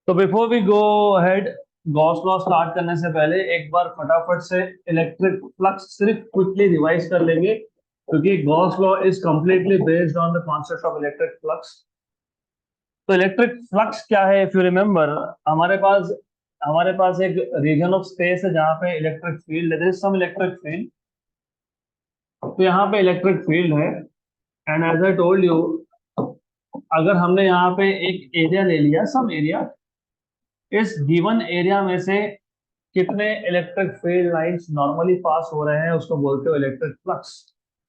तो before we go ahead, Gauss law start करने से पहले एक बार फटाफट से इलेक्ट्रिक फ्लक्स सिर्फ क्विकली रिवाइज कर लेंगे, क्योंकि Gauss law is completely based on the concept of electric flux. तो इलेक्ट्रिक फ्लक्स क्या है? इफ यू रिमेम्बर, हमारे पास हमारे पास एक रीजन ऑफ स्पेस है जहां पे इलेक्ट्रिक फील्ड है, सम इलेक्ट्रिक फील्ड। तो यहाँ पे इलेक्ट्रिक फील्ड है, and as I told you, अगर हमने यहाँ पे एक एरिया ले लिया, सम एरिया, इस गिवन एरिया में से कितने electric field lines normally pass हो रहे हैं उसको बोलते हो electric flux.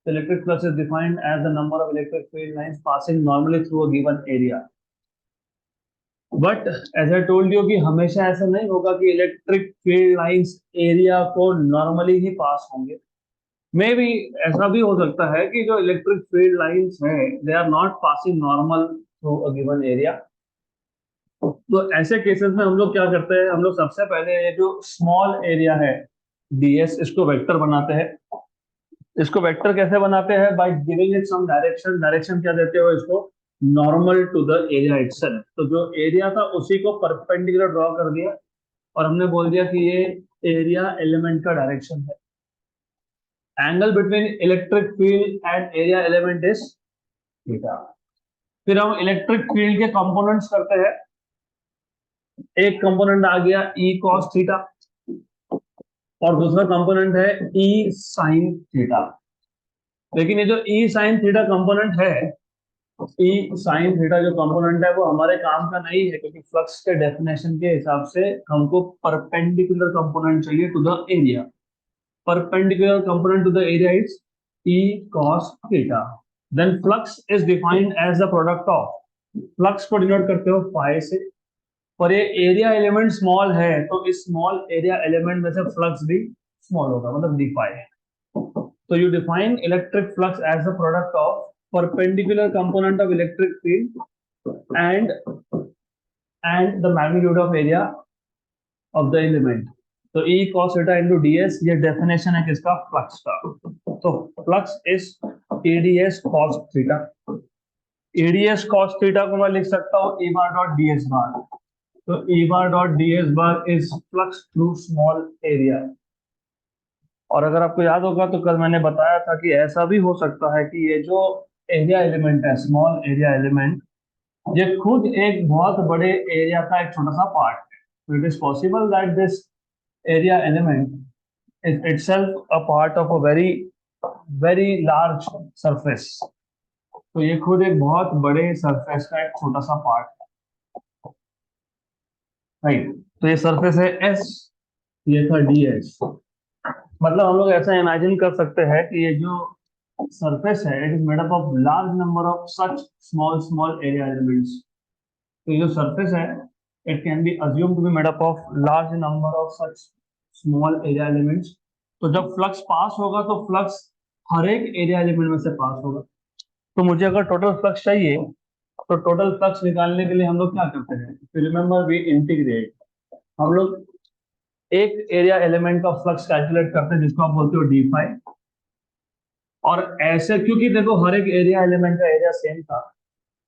Electric flux is defined as the number of electric field lines passing normally through a given area. But as I told you कि हमेशा ऐसा नहीं होगा कि इलेक्ट्रिक फील्ड लाइंस एरिया को नॉर्मली ही पास होंगे। मे बी ऐसा भी हो सकता है कि जो इलेक्ट्रिक फील्ड लाइंस है they are not passing normal through a given area. तो ऐसे केसेस में हम लोग क्या करते हैं, हम लोग सबसे पहले ये जो स्मॉल एरिया है डीएस, इसको वेक्टर बनाते हैं। इसको वेक्टर कैसे बनाते हैं? By giving it some direction. Direction क्या देते हो इसको? Normal to the area itself. तो जो एरिया था उसी को परपेंडिकुलर ड्रॉ कर दिया, और हमने बोल दिया कि ये एरिया एलिमेंट का डायरेक्शन है। Angle between electric field and area element is theta. फिर हम इलेक्ट्रिक फील्ड के कंपोनेंट्स करते हैं। एक कंपोनेंट आ गया ई कॉस थीटा, और दूसरा कंपोनेंट है ई साइन थीटा। लेकिन ये जो ई साइन थीटा कंपोनेंट है, ई साइन थीटा जो कंपोनेंट है वो हमारे काम का नहीं है, क्योंकि फ्लक्स के डेफिनेशन के हिसाब से हमको परपेंडिकुलर कंपोनेंट चाहिए to the area. Perpendicular component to the area is E cos theta. Then flux is defined as the product of, flux को डिनोट करते हो फाई से। और ये एरिया एलिमेंट स्मॉल है, तो इस स्मॉल एरिया एलिमेंट में से फ्लक्स भी स्मॉल होगा, मतलब D phi. So you define electric flux as the product of perpendicular component of electric field and and the magnitude of area of the element. तो E cos theta into ds, ये definition है किसका? Flux का। तो flux is ADS cos theta। ADS cos theta को मैं लिख सकता हूँ E bar dot ds bar। तो E bar dot ds bar is flux through small area। और अगर आपको याद होगा तो कल मैंने बताया था कि ऐसा भी हो सकता है कि ये जो एरिया एलिमेंट है, स्मॉल एरिया एलिमेंट, ये खुद एक बहुत बड़े एरिया का एक छोटा सा पार्ट है। तो it is possible that this area element is itself a part of a very very large surface. तो ये खुद एक बहुत बड़े सरफेस का एक छोटा सा पार्ट है, राइट। तो ये सरफेस है एस, ये था डी एस। मतलब हम लोग ऐसा इमेजिन कर सकते हैं कि ये जो सरफेस है it is made up of large number of such small small area elements. तो ये जो सरफेस है it can be assume to be made up of large number of such small area elements. तो जब flux pass होगा तो flux हर एक area element में से पास होगा। तो मुझे अगर टोटल फ्लक्स चाहिए, तो टोटल फ्लक्स निकालने के लिए हम लोग क्या करते हैं? Remember we integrate. हम लोग एक एरिया एलिमेंट का फ्लक्स कैलकुलेट करते हैं जिसको आप बोलते हो डी फाई। और ऐसे क्योंकि देखो हर एक एरिया एलिमेंट का एरिया सेम था,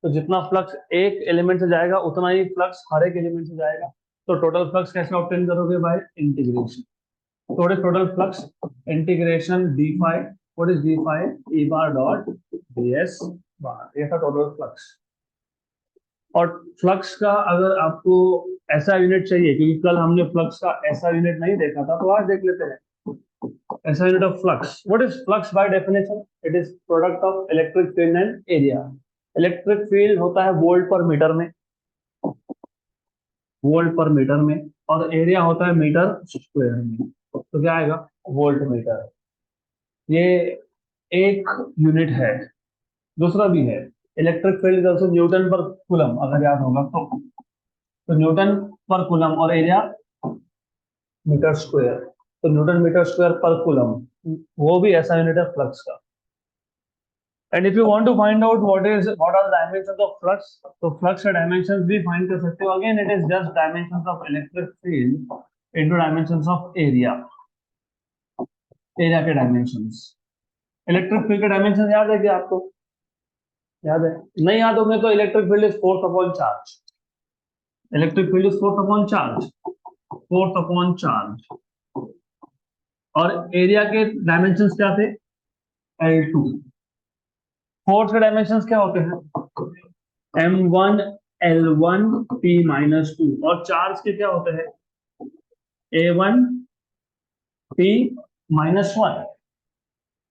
तो जितना फ्लक्स एक एलिमेंट से जाएगा उतना ही फ्लक्स हर एक एलिमेंट से जाएगा। तो टोटल फ्लक्स कैसे ऑब्टेन करोगे? By integration. What is total flux? Integration d phi. What is d phi? E bar dot D S bar. ये था टोटल फ्लक्स। और फ्लक्स का अगर आपको ऐसा यूनिट चाहिए, क्योंकि कल हमने फ्लक्स का ऐसा यूनिट नहीं देखा था, तो आज देख लेते हैं। SI unit of flux. What is flux by definition? It is product of electric field and area. Electric field होता है वोल्ट पर मीटर में, वोल्ट पर मीटर में, और एरिया होता है मीटर स्क्वायर में। तो क्या आएगा? Volt meter. ये एक यूनिट है। दूसरा भी है, इलेक्ट्रिक फील्ड ऑल्सो न्यूटन पर कूलम, अगर याद होगा तो न्यूटन पर कूलम, और एरिया मीटर स्क्वायर। तो न्यूटन मीटर स्क्वायर पर कूलम, वो भी ऐसा यूनिट है फ्लक्स का। And if you want to find out what are the dimensions of flux, तो flux का dimensions भी find कर सकते हो। Again, it is just dimensions of electric field into dimensions of area, area के dimensions। Electric field के dimension याद है क्या आपको? याद है? नहीं याद होंगे तो electric field is force upon charge. Electric field is force upon charge, force upon charge. और एरिया के डायमेंशंस क्या थे? L2। फोर्स के डायमेंशंस क्या होते हैं? M1 L1 T-2। और चार्ज के क्या होते हैं? A1 T-1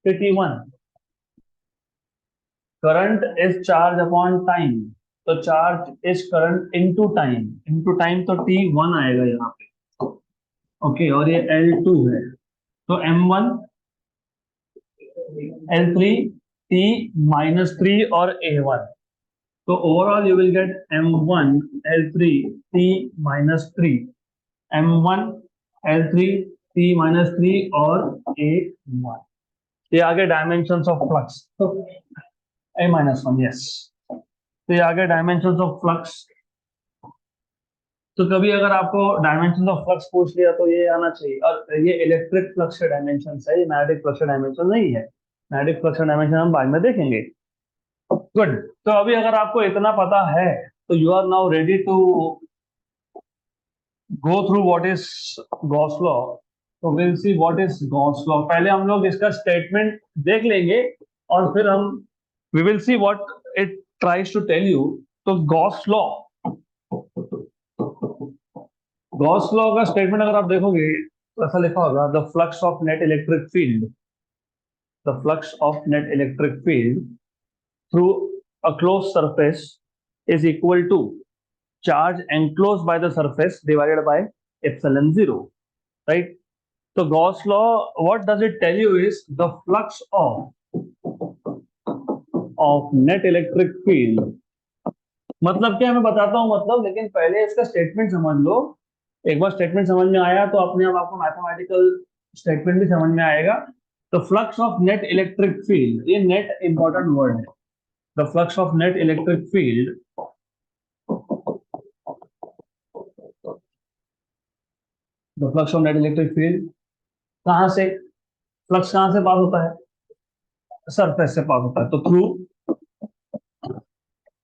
फिर T1। Current is charge upon time, तो charge is current into time, into time तो T1 आएगा यहाँ पे। ओके, और ये L2 है, तो M1 L3 T-3 और A1। तो overall you will get M1 L3 T-3, M1 L3 T-3 और A1। ये आगे डायमेंशंस ऑफ फ्लक्स, तो A-1, यस। तो ये आगे डायमेंशंस ऑफ फ्लक्स। तो कभी अगर आपको डायमेंशन ऑफ फ्लक्स पूछ लिया तो ये आना चाहिए। और ये इलेक्ट्रिक फ्लक्स के डायमेंशन है, ये मैग्नेटिक फ्लक्स का डायमेंशन नहीं है। मैग्नेटिक फ्लक्स का डायमेंशन हम बाद में देखेंगे। गुड। तो अभी अगर आपको इतना पता है तो you are now ready to go through what is Gauss law. तो will see what is Gauss law. पहले हम लोग इसका स्टेटमेंट देख लेंगे और फिर हम we will see what it tries to tell you. तो गॉस लॉ, गॉस लॉ का स्टेटमेंट अगर आप देखोगे तो ऐसा लिखा होगा, the flux of net electric field, the flux of net electric field through a close surface is equal to charge enclosed by the surface divided by epsilon zero, right? So Gauss law, what does it tell you is the flux of net electric field। मतलब क्या, मैं बताता हूँ मतलब, लेकिन पहले इसका statement समझ लो। एक बार स्टेटमेंट समझ में आया तो अपने आप आपको मैथमेटिकल स्टेटमेंट भी समझ में आएगा। The flux of net electric field, ये नेट इंपॉर्टेंट वर्ड है। The flux of net electric field, the flux of net electric field कहाँ से, फ्लक्स कहाँ से पास होता है? सरफेस से पास होता है। तो through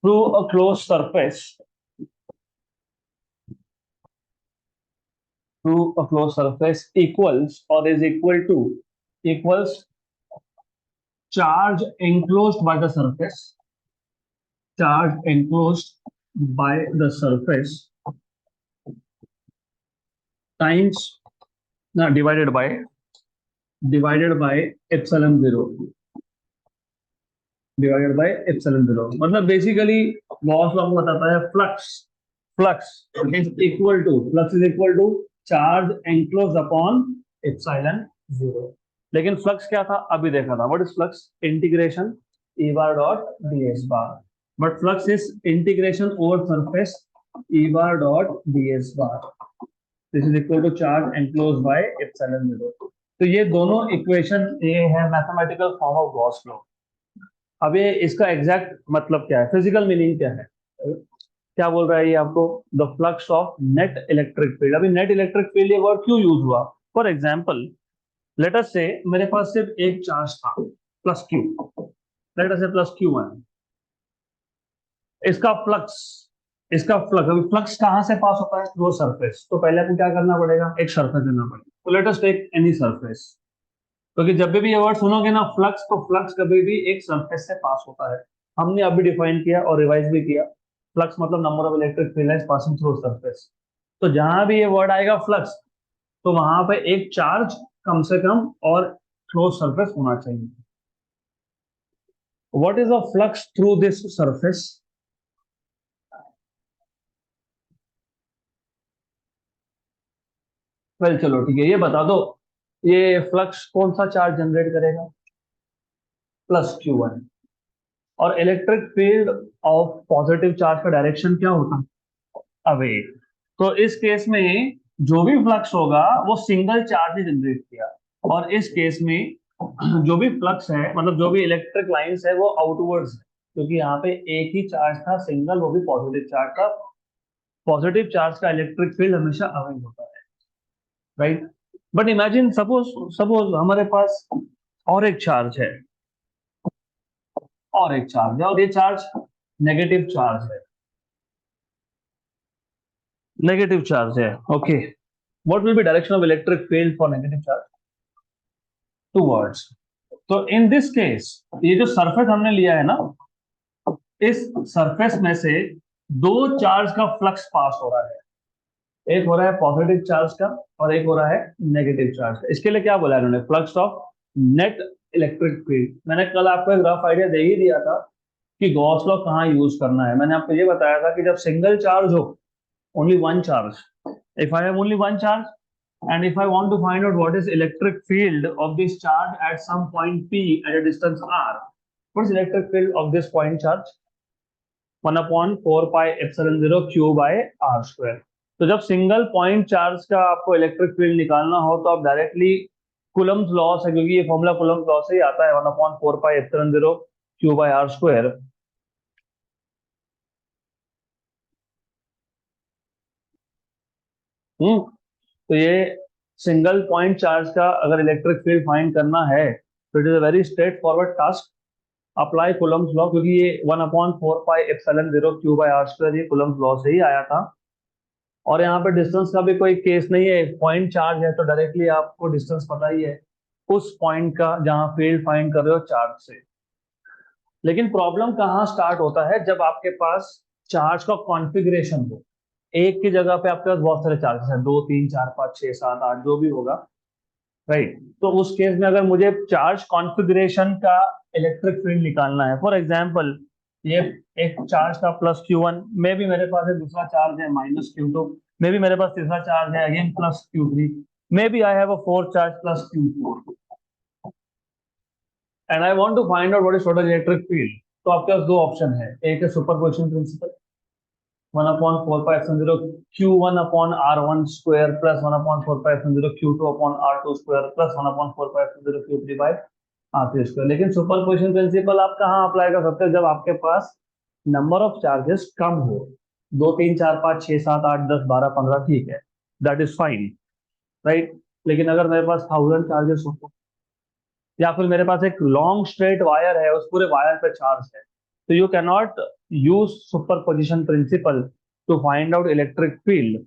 through a close surface, through a close surface equals or is equal to, equals charge enclosed by the surface, charge enclosed by the surface times ना divided by epsilon zero, divided by epsilon zero. मतलब basically Gauss law बताता है flux, flux is equal to charge enclose upon epsilon zero. लेकिन flux क्या था अभी देखा था, what is flux? Integration E bar dot D S bar. But flux is integration over surface E bar dot D S bar. This is equal to charge enclose by epsilon zero. तो ये दोनों equation ये है mathematical form of Gauss law. अब ये इसका exact मतलब क्या है, फिजिकल मीनिंग क्या है, क्या बोल रहा है ये आपको? The flux of net electric field. अभी नेट इलेक्ट्रिक फील्ड ये वर्ड क्यों यूज हुआ? फॉर एग्जाम्पल, लेट अस से मेरे पास सिर्फ एक चार्ज था प्लस क्यू, लेट अस से प्लस Q1। इसका फ्लक्स, इसका फ्लक्स, अभी फ्लक्स कहां से पास होता है? Through surface. तो पहले आपको क्या करना पड़ेगा? एक सरफेस लेना पड़ेगा। तो let us take any surface, क्योंकि जब भी ये वर्ड सुनोगे ना फ्लक्स, तो फ्लक्स कभी भी एक सरफेस से पास होता है। हमने अभी डिफाइन किया और रिवाइज भी किया, फ्लक्स मतलब number of electric field lines passing through surface. तो जहां भी ये वर्ड आएगा फ्लक्स, तो वहां पे एक चार्ज कम से कम और क्लोज सरफेस होना चाहिए। What is a flux through this surface? Well चलो ठीक है, ये बता दो, ये फ्लक्स कौन सा चार्ज जनरेट करेगा? Plus Q1। और electric field of positive charge का डायरेक्शन क्या होता है? अवे। तो इस केस में जो भी फ्लक्स होगा वो सिंगल चार्ज ही जनरेट किया। और इस केस में जो भी फ्लक्स है, मतलब जो भी इलेक्ट्रिक लाइंस है वो आउटवर्ड्स है, क्योंकि यहाँ पे एक ही चार्ज था सिंगल, वो भी पॉजिटिव चार्ज था। पॉजिटिव चार्ज का इलेक्ट्रिक फील्ड हमेशा अवे होता है, right? But imagine, suppose suppose हमारे पास और एक चार्ज है, और एक चार्ज है, और ये चार्ज नेगेटिव चार्ज है। नेगेटिव चार्ज है, okay. What will be direction of electric field for negative charge? Towards. तो इन दिस केस ये जो सरफेस हमने लिया है ना, इस सरफेस में से दो चार्ज का फ्लक्स पास हो रहा है। एक हो रहा है पॉजिटिव चार्ज का और एक हो रहा है नेगेटिव चार्ज का। इसके लिए क्या बोला इन्होंने? Flux of net electric field. मैंने कल आपको एक रफ आइडिया दे ही दिया था कि गॉस लॉ कहाँ यूज करना है। मैंने आपको ये बताया था कि जब सिंगल चार्ज हो, only one charge, if I have only one charge and if I want to find out what is electric field of this charge at some point P at a distance r, what is electric field of this point charge? 1 upon 4 pi epsilon 0 q by r square। तो जब single point charge का आपको electric field निकालना हो तो आप directly coulombs law से, क्योंकि ये फॉर्मूला कुलम्स लॉ से ही आता है, 1 upon 4 pi epsilon 0 q by r square। तो ये सिंगल पॉइंट चार्ज का अगर इलेक्ट्रिक फील्ड फाइंड करना है तो it is a very straightforward task. Apply Coulomb's law, क्योंकि ये 1 upon 4 pi epsilon 0 Q by are square ये कुलम्स लॉ से ही आया था। और यहाँ पे डिस्टेंस का भी कोई केस नहीं है, पॉइंट चार्ज है तो डायरेक्टली आपको डिस्टेंस पता ही है उस पॉइंट का जहां फील्ड फाइंड कर रहे हो चार्ज से। लेकिन प्रॉब्लम कहाँ स्टार्ट होता है? जब आपके पास चार्ज का कॉन्फ़िगरेशन हो, एक की जगह पे आपके पास बहुत सारे चार्जेस हैं, 2 3 4 5 6 7 8 जो भी होगा, राइट। तो उस केस में अगर मुझे चार्ज कॉन्फ़िगरेशन का इलेक्ट्रिक फील्ड निकालना है, फॉर एग्जांपल ये एक चार्ज का प्लस Q1 में भी मेरे पास एक दूसरा चार्ज है माइनस Q2 में भी मेरे पास तीसरा चार्ज है अगेन प्लस Q3 में भी I have a fourth charge plus Q4 and I want to find out what is total electric field. तो आपके पास दो ऑप्शन है, एक है superposition principle, 1 upon 4 pi epsilon 0 Q1 upon R1 square plus 1 upon 4 pi epsilon 0 Q2 upon R2 square plus 1 upon 4 pi epsilon 0 Q3 by R3 square। लेकिन superposition principle आप कहाँ अप्लाई कर सकते हो? जब आपके पास नंबर ऑफ चार्जेस कम हो, 2 3 4 5 6 7 8 10 12 15, ठीक है, दैट इज फाइन, राइट। लेकिन अगर मेरे पास 1000 चार्जेस हो या फिर मेरे पास एक लॉन्ग स्ट्रेट वायर है, उस पूरे वायर पे चार्ज है, तो you can not use superposition principle to find out electric field.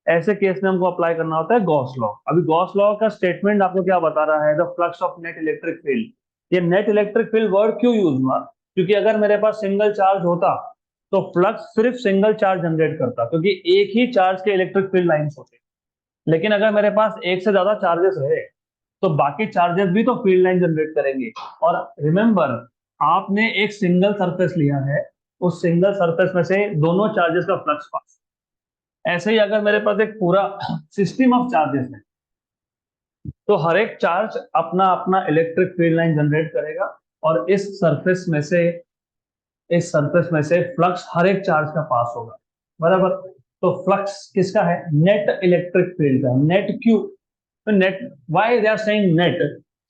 ऐसे केस में हमको अप्लाई करना होता है गॉस लॉ। अभी गॉस लॉ का स्टेटमेंट आपको क्या बता रहा है? The flux of net electric field. ये नेट इलेक्ट्रिक फील्ड वर्ड क्यों यूज हुआ? क्योंकि अगर मेरे पास सिंगल चार्ज होता तो फ्लक्स सिर्फ सिंगल चार्ज जनरेट करता, क्योंकि एक ही चार्ज के इलेक्ट्रिक फील्ड लाइंस होते। लेकिन अगर मेरे पास एक से ज्यादा चार्जेस है तो बाकी चार्जेस भी तो फील्ड लाइन जनरेट करेंगे। और रिमेंबर, आपने एक सिंगल सरफेस लिया है, उस सिंगल सरफेस में से दोनों चार्जेस का फ्लक्स पास। ऐसे ही अगर मेरे पास एक पूरा सिस्टम ऑफ चार्जेस है तो हर एक चार्ज अपना अपना इलेक्ट्रिक फील्ड लाइन जनरेट करेगा और इस सरफेस में से फ्लक्स हर एक चार्ज का पास होगा, बराबर। तो फ्लक्स किसका है? नेट इलेक्ट्रिक फील्ड का। नेट क्यू? तो net, why they are saying net?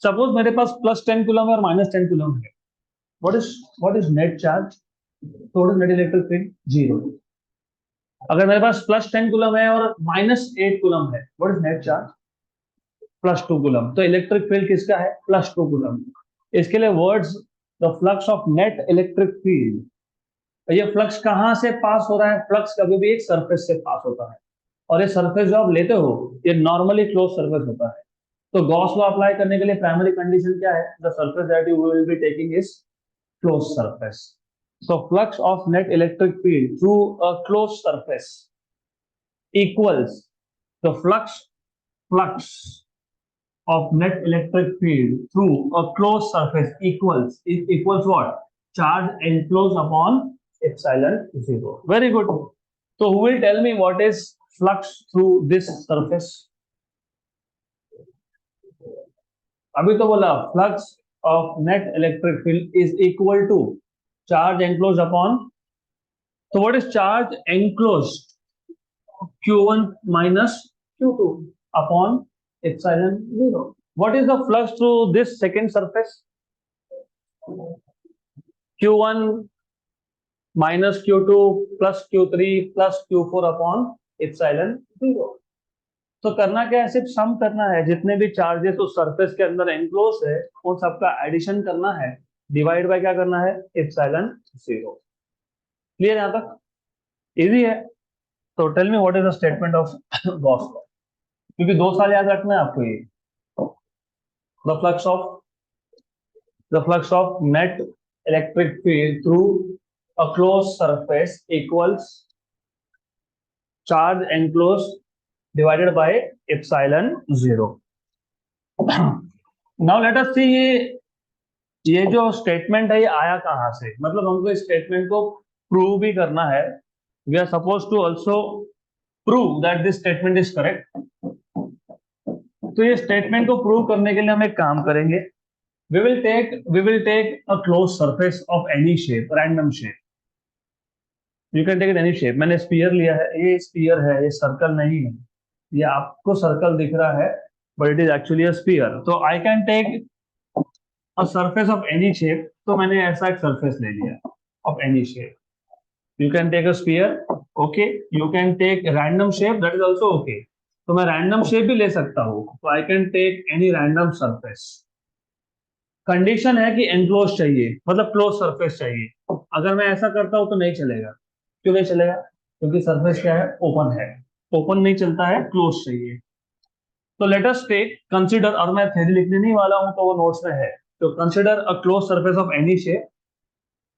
Suppose मेरे पास प्लस 10 कूलम है और माइनस 10 कूलम है, what is net charge? Total net electric field zero. अगर मेरे पास प्लस 10 कूलम है और माइनस 8 कूलम है, what is net charge? Plus 2 coulomb. तो इलेक्ट्रिक फील्ड किसका है? Plus 2 coulomb. इसके लिए words, the flux of net electric field. ये फ्लक्स कहां से पास हो रहा है? फ्लक्स कभी भी एक सरफेस से पास होता है, और ये सरफेस जो आप लेते हो ये नॉर्मली क्लोज सरफेस होता है। तो गॉस लॉ अप्लाई करने के लिए प्राइमरी कंडीशन क्या है? The surface that you will be taking is close surface. So flux of net electric field through a close surface equals the flux of net electric field through a closed surface equals what? Charge enclosed upon epsilon 0। Very good। So who will tell me what is flux through this surface? अभी तो बोला flux of net electric field is equal to charge enclosed upon, so what is charge enclosed? Q1 minus Q2 upon epsilon 0। What is the flux through this second surface? Q1 minus Q2 plus Q3 plus Q4 upon epsilon 0। तो करना क्या है? सिर्फ सम करना है, जितने भी charges उस सरफेस के अंदर एनक्लोज है उन सबका एडिशन करना है, डिवाइड बाय क्या करना है? एप्सिलॉन 0। क्लियर? यहां तक इजी है। तो tell me what is the statement of Gauss law, क्योंकि 2 साल याद रखना है आपको ये। द फ्लक्स ऑफ net electric field through a closed surface equals charge enclosed divided by epsilon 0. Now let us see ये जो स्टेटमेंट है ये आया कहाँ से, मतलब हमको इस स्टेटमेंट को प्रूव भी करना है। We are suppose to also prove that this statement is correct. तो ये स्टेटमेंट को प्रूव करने के लिए हम एक काम करेंगे। we will take a closed surface of any shape, random shape. You can take it any shape. मैंने स्पीयर लिया है, ये स्पीयर है, ये सर्कल नहीं है। ये आपको सर्कल दिख रहा है but it is actually a sphere. तो I can take a surface of any shape. तो मैंने ऐसा एक सरफेस ले लिया of any shape. You can take a sphere, okay. You can take random shape, that is also okay. तो मैं random shape भी ले सकता हूँ। तो I can take any random surface. Condition है कि एनक्लोज चाहिए, मतलब क्लोज सरफेस चाहिए। अगर मैं ऐसा करता हूं तो नहीं चलेगा। क्यों नहीं चलेगा? क्योंकि सरफेस क्या है? ओपन है। ओपन नहीं चलता है, क्लोज चाहिए। तो लेट अस टेक कंसीडर, और मैं थ्योरी लिखने नहीं वाला हूं तो वो नोट्स में है। तो consider a close surface of any shape.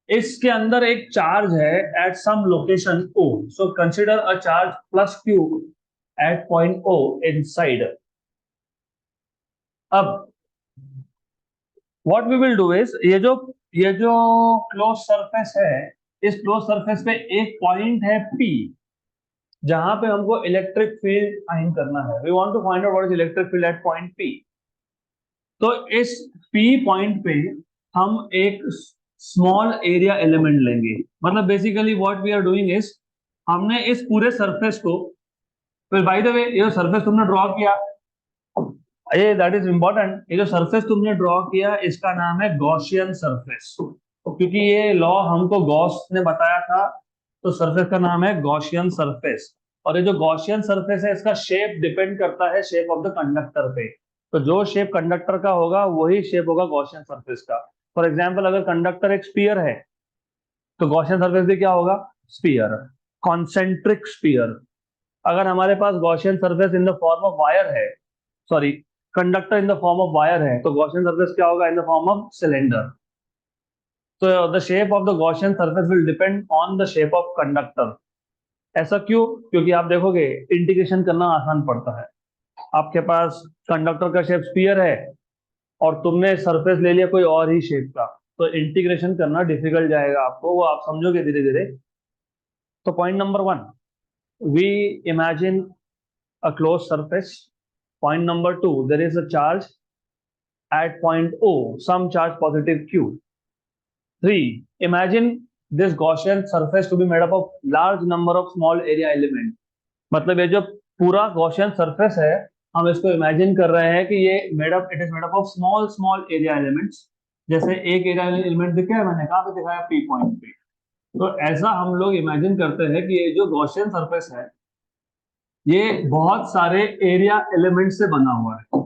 इसके अंदर एक चार्ज है at some location O. So consider a charge plus Q at point O inside. अब what we will do is, ये जो क्लोज सरफेस है, इस क्लोज सरफेस पे एक पॉइंट है पी, जहां पे हमको इलेक्ट्रिक फील्ड फाइंड करना है। We want to find out what is electric field at point P. तो इस पी पॉइंट पे हम एक स्मॉल एरिया एलिमेंट लेंगे। मतलब basically what we are doing is, हमने इस पूरे सरफेस को, फिर बाय द वे ये सरफेस तुमने ड्रॉ किया, ये दैट इज इंपॉर्टेंट, ये जो सरफेस तुमने ड्रॉ किया इसका नाम है गॉसियन सरफेस। क्योंकि ये लॉ हमको गॉस ने बताया था, तो सरफेस का नाम है गॉसियन सरफेस। और ये जो गॉसियन सरफेस है इसका शेप डिपेंड करता है शेप ऑफ द कंडक्टर पे। तो जो शेप कंडक्टर का होगा वही शेप होगा गॉसियन सरफेस का। फॉर एग्जाम्पल अगर कंडक्टर एक स्पीयर है तो गॉसियन सरफेस भी क्या होगा? Sphere, concentric sphere. अगर हमारे पास Gaussian surface in the form of wire है, sorry, conductor in the form of wire है, तो गॉसियन सरफेस क्या होगा? In the form of cylinder. तो the shape of the Gaussian surface will depend on the shape of conductor. ऐसा क्यों? क्योंकि आप देखोगे इंटीग्रेशन करना आसान पड़ता है। आपके पास कंडक्टर का शेप स्फीयर है और तुमने सरफेस ले लिया कोई और ही शेप का, तो इंटीग्रेशन करना डिफिकल्ट जाएगा आपको, वो आप समझोगे धीरे धीरे। तो point number 1, we imagine a closed surface. Point number 2, there is a charge at point O, some charge positive Q. 3, imagine this Gaussian surface to be made up of large number of small area element. मतलब ये जो पूरा Gaussian surface है, हम इसको imagine कर रहे हैं कि ये it is made up of small small area elements. जैसे एक एरिया एलिमेंट दिखा है, मैंने कहा पे दिखाया, पी पॉइंट पे। तो ऐसा हम लोग इमेजिन करते हैं कि ये जो गॉसियन सरफेस है ये बहुत सारे एरिया एलिमेंट से बना हुआ है।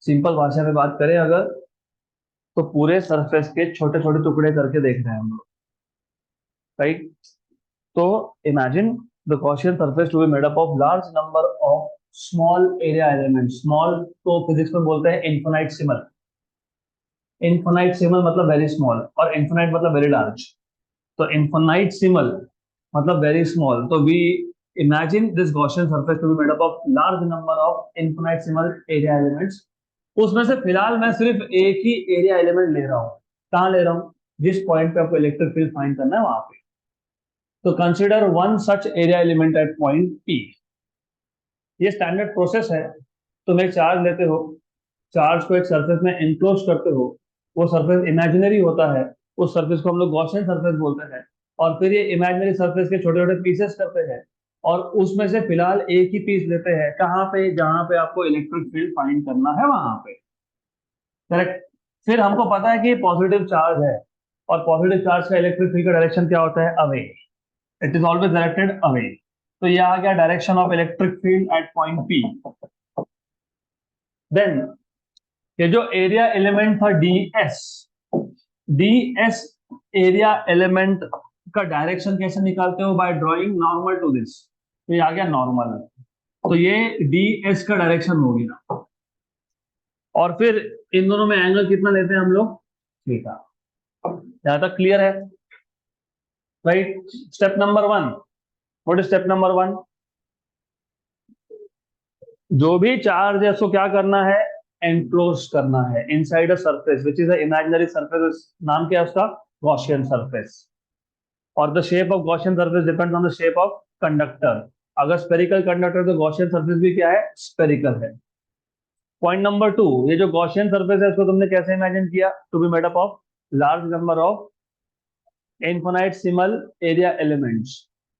सिंपल भाषा में बात करें अगर, तो पूरे सरफेस के छोटे छोटे टुकड़े करके देख रहे हैं हम लोग, राइट। तो imagine the Gaussian surface to be made up of large number of small area element. Small तो फिजिक्स में बोलते हैं इन्फिनाइट सिमल। इन्फिनाइट सिमल मतलब वेरी स्मॉल, और इन्फिनाइट मतलब वेरी लार्ज। तो इन्फिनाइट सिमल मतलब वेरी स्मॉल। तो we imagine this Gaussian surface to be made up of large number of infinitesimal area elements. उसमें से फिलहाल मैं सिर्फ एक ही एरिया एलिमेंट ले रहा हूँ। कहाँ ले रहा हूँ? जिस पॉइंट पे आपको इलेक्ट्रिक फील्ड फाइंड करना है वहां पे। तो consider one such area element at point P. ये स्टैंडर्ड प्रोसेस है। तुम एक चार्ज लेते हो, चार्ज को एक सरफेस में एनक्लोज करते हो, वो सरफेस इमेजिनरी होता है, उस सरफेस को हम लोग गॉसियन सरफेस बोलते हैं। और फिर ये इमेजिनरी सरफेस के छोटे छोटे पीसेस करते हैं, और उसमें से फिलहाल एक ही पीस लेते हैं। कहाँ पे? जहां पे आपको इलेक्ट्रिक फील्ड फाइंड करना है वहां पे, करेक्ट। फिर हमको पता है कि पॉजिटिव चार्ज है, और पॉजिटिव चार्ज का इलेक्ट्रिक फील्ड का डायरेक्शन क्या होता है? Away. It is always directed away. तो ये आ गया direction of electric field at point P. Then ये जो एरिया एलिमेंट था D S, D S area element का डायरेक्शन कैसे निकालते हो? By drawing normal to this. तो ये आ गया नॉर्मल, तो ये डी एस का डायरेक्शन हो गया। और फिर इन दोनों में एंगल कितना लेते हैं हम लोग? थीटा। यहां तक क्लियर है? Right. Step number 1, what is step number 1? जो भी चार्ज है उसको क्या करना है? एनक्लोज करना है inside a surface which is a imaginary surface. नाम क्या है उसका? Gaussian surface. और the shape of Gaussian surface depends on the shape of conductor. अगर स्पेरिकल कंडक्टर तो गॉसियन सरफेस भी क्या है? स्पेरिकल है। पॉइंट नंबर 2, ये जो गॉसियन सरफेस है इसको तुमने कैसे इमेजिन किया? To be made up of large number of infinitesimal area elements,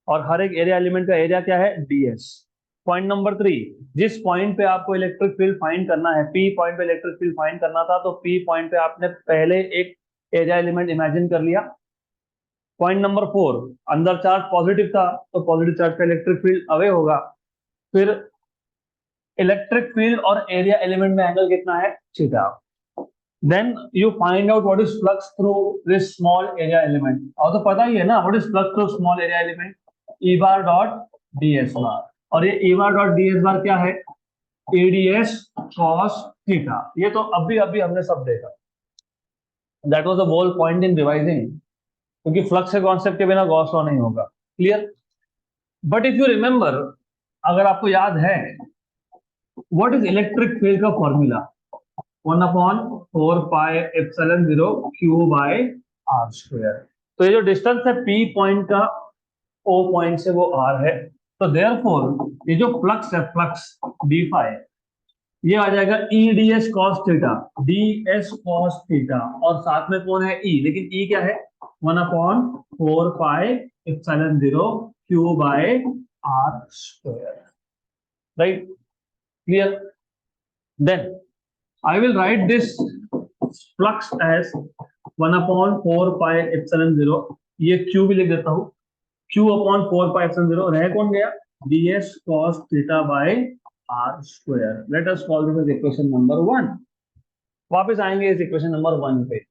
और हर एक एरिया एलिमेंट का एरिया क्या है? ds। पॉइंट नंबर 3, जिस पॉइंट पे आपको इलेक्ट्रिक फील्ड फाइंड करना है, p पॉइंट पे इलेक्ट्रिक फील्ड फाइंड करना था, तो p पॉइंट पे आपने पहले एक एरिया एलिमेंट इमेजिन कर लिया। पॉइंट नंबर 4, अंदर चार्ज पॉजिटिव था तो पॉजिटिव चार्ज का इलेक्ट्रिक फील्ड अवे होगा। फिर इलेक्ट्रिक फील्ड और एरिया एलिमेंट में एंगल कितना है? Theta. Then you find out what is flux through this small area element। और तो पता ही है ना what is flux through small area element? E bar dot ds bar। और ये E bar dot ds bar क्या है? ADS cos theta। ये तो अभी अभी हमने सब देखा। That was the whole point in revising। क्योंकि फ्लक्स के कॉन्सेप्ट के बिना गॉस लॉ नहीं होगा। Clear? But if you remember, अगर आपको याद है, व्हाट इज इलेक्ट्रिक फील्ड का formula? 1/4 pi epsilon 0 Q by are square. तो ये जो डिस्टेंस है पी पॉइंट का ओ पॉइंट से वो आर है, तो देयरफॉर ये जो फ्लक्स है, फ्लक्स डी फाई, ये आ जाएगा E D s cos theta, D s cos theta. और साथ में कौन है? ई, लेकिन ई क्या है? 1/4 pi epsilon 0 Q by are square. Right? Clear? Then I will write this flux as 1/4 pi epsilon 0। ये Q भी लिख देता हूँ। Q/4 पाई एप्सिलॉन 0 रह कौन गया? ds cos theta by r square। Let us call this as equation number 1। वापस आएंगे इस इक्वेशन नंबर 1 पे।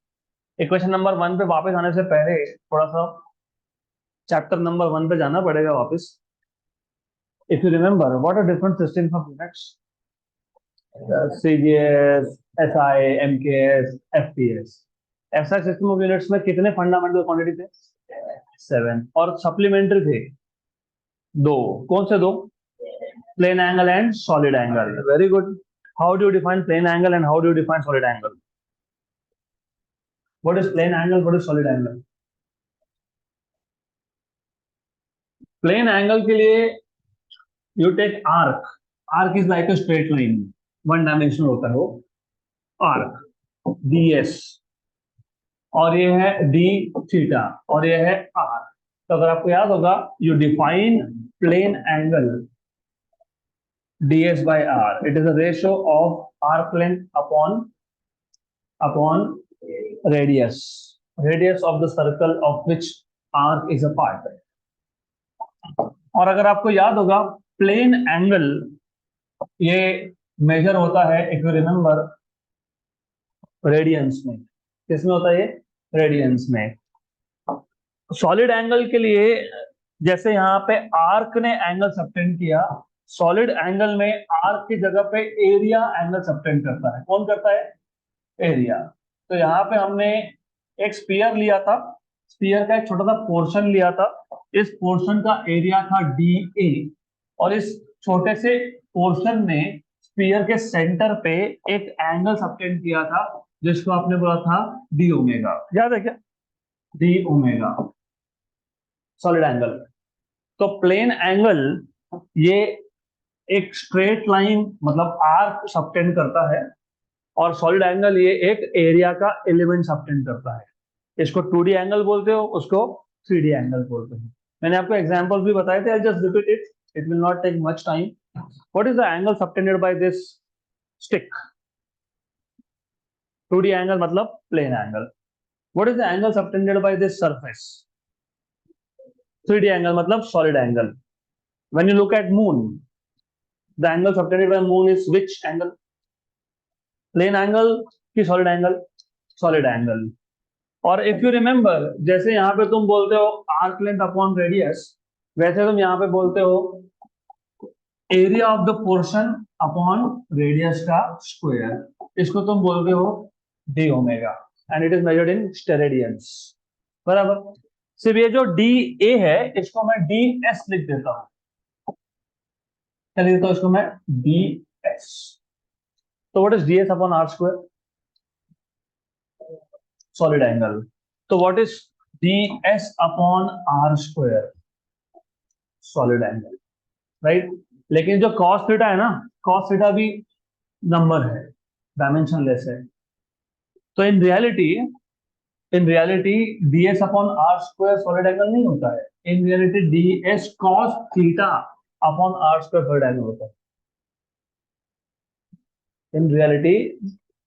इक्वेशन नंबर 1 पे वापस आने से पहले थोड़ा सा चैप्टर नंबर 1 पे जाना पड़ेगा वापस। If you remember, what are different systems of units? CGS, SI, MKS, FPS। SI system of units में कितने फंडामेंटल क्वांटिटी थे? 7। और सप्लीमेंट्री थे 2। कौन से 2? Plane angle and solid angle. Very good. How do you define plane angle and how do you define solid angle? What is plane angle, what is solid angle? Plane एंगल के लिए you take arc. Arc is like a straight line, one dimensional होता है वो arc, ds। और ये है D theta, और ये है आर। तो अगर आपको याद होगा, you define plane angle ds by r, it is a ratio of arc length upon radius of the circle of which arc is a part। और अगर आपको याद होगा, प्लेन एंगल ये मेजर होता है, इफ यू रिमेंबर, रेडियंस में। किसमें होता है ये? रेडियंस में। सॉलिड एंगल के लिए जैसे यहाँ पे आर्क ने एंगल सबटेंड किया, सॉलिड एंगल में आर्क की जगह पे एरिया एंगल सबटेंड करता है। कौन करता है? एरिया। तो यहाँ पे हमने एक स्फीयर लिया था, स्फीयर का एक छोटा सा पोर्शन लिया था, इस पोर्शन का एरिया था डी ए, और इस छोटे से पोर्शन में स्फीयर के सेंटर पे एक एंगल सबटेंड किया था जिसको आपने बोला था डी ओमेगा। याद है क्या? D omega solid angle. तो प्लेन एंगल ये एक स्ट्रेट लाइन मतलब आर्क सबटेंड करता है, और सॉलिड एंगल ये एक एरिया का एलिमेंट सबटेंड करता है। इसको 2D एंगल बोलते हो, उसको 3D एंगल बोलते हैं। मैंने आपको एग्जांपल्स भी बताए थे, I just repeat it, it will not take much time. What is the angle subtended by this stick? 2D angle मतलब plane angle. What is the angle subtended by this surface? 3D angle मतलब solid angle. When you look at moon, the angle subtended by moon is which angle? Plane angle कि solid angle? Solid angle. और if you remember, जैसे यहाँ पे तुम बोलते हो arc length upon radius, वैसे तुम यहाँ पे बोलते हो area of the portion upon radius का स्क्वायर। इसको तुम बोलते हो d omega, and it is measured in steradians. बराबर। सिर्फ ये जो डी ए है इसको मैं डी एस लिख देता हूं। क्या लिख देता हूं इसको मैं? D s. तो what is d s upon are square? Solid angle. तो what is d s upon are square? Solid angle, right. लेकिन जो कॉस थीटा है ना, कॉस थीटा भी नंबर है, डायमेंशनलेस है। तो in reality d s upon are square solid angle नहीं होता है। In reality d s cos theta upon are square solid angle होता है। In reality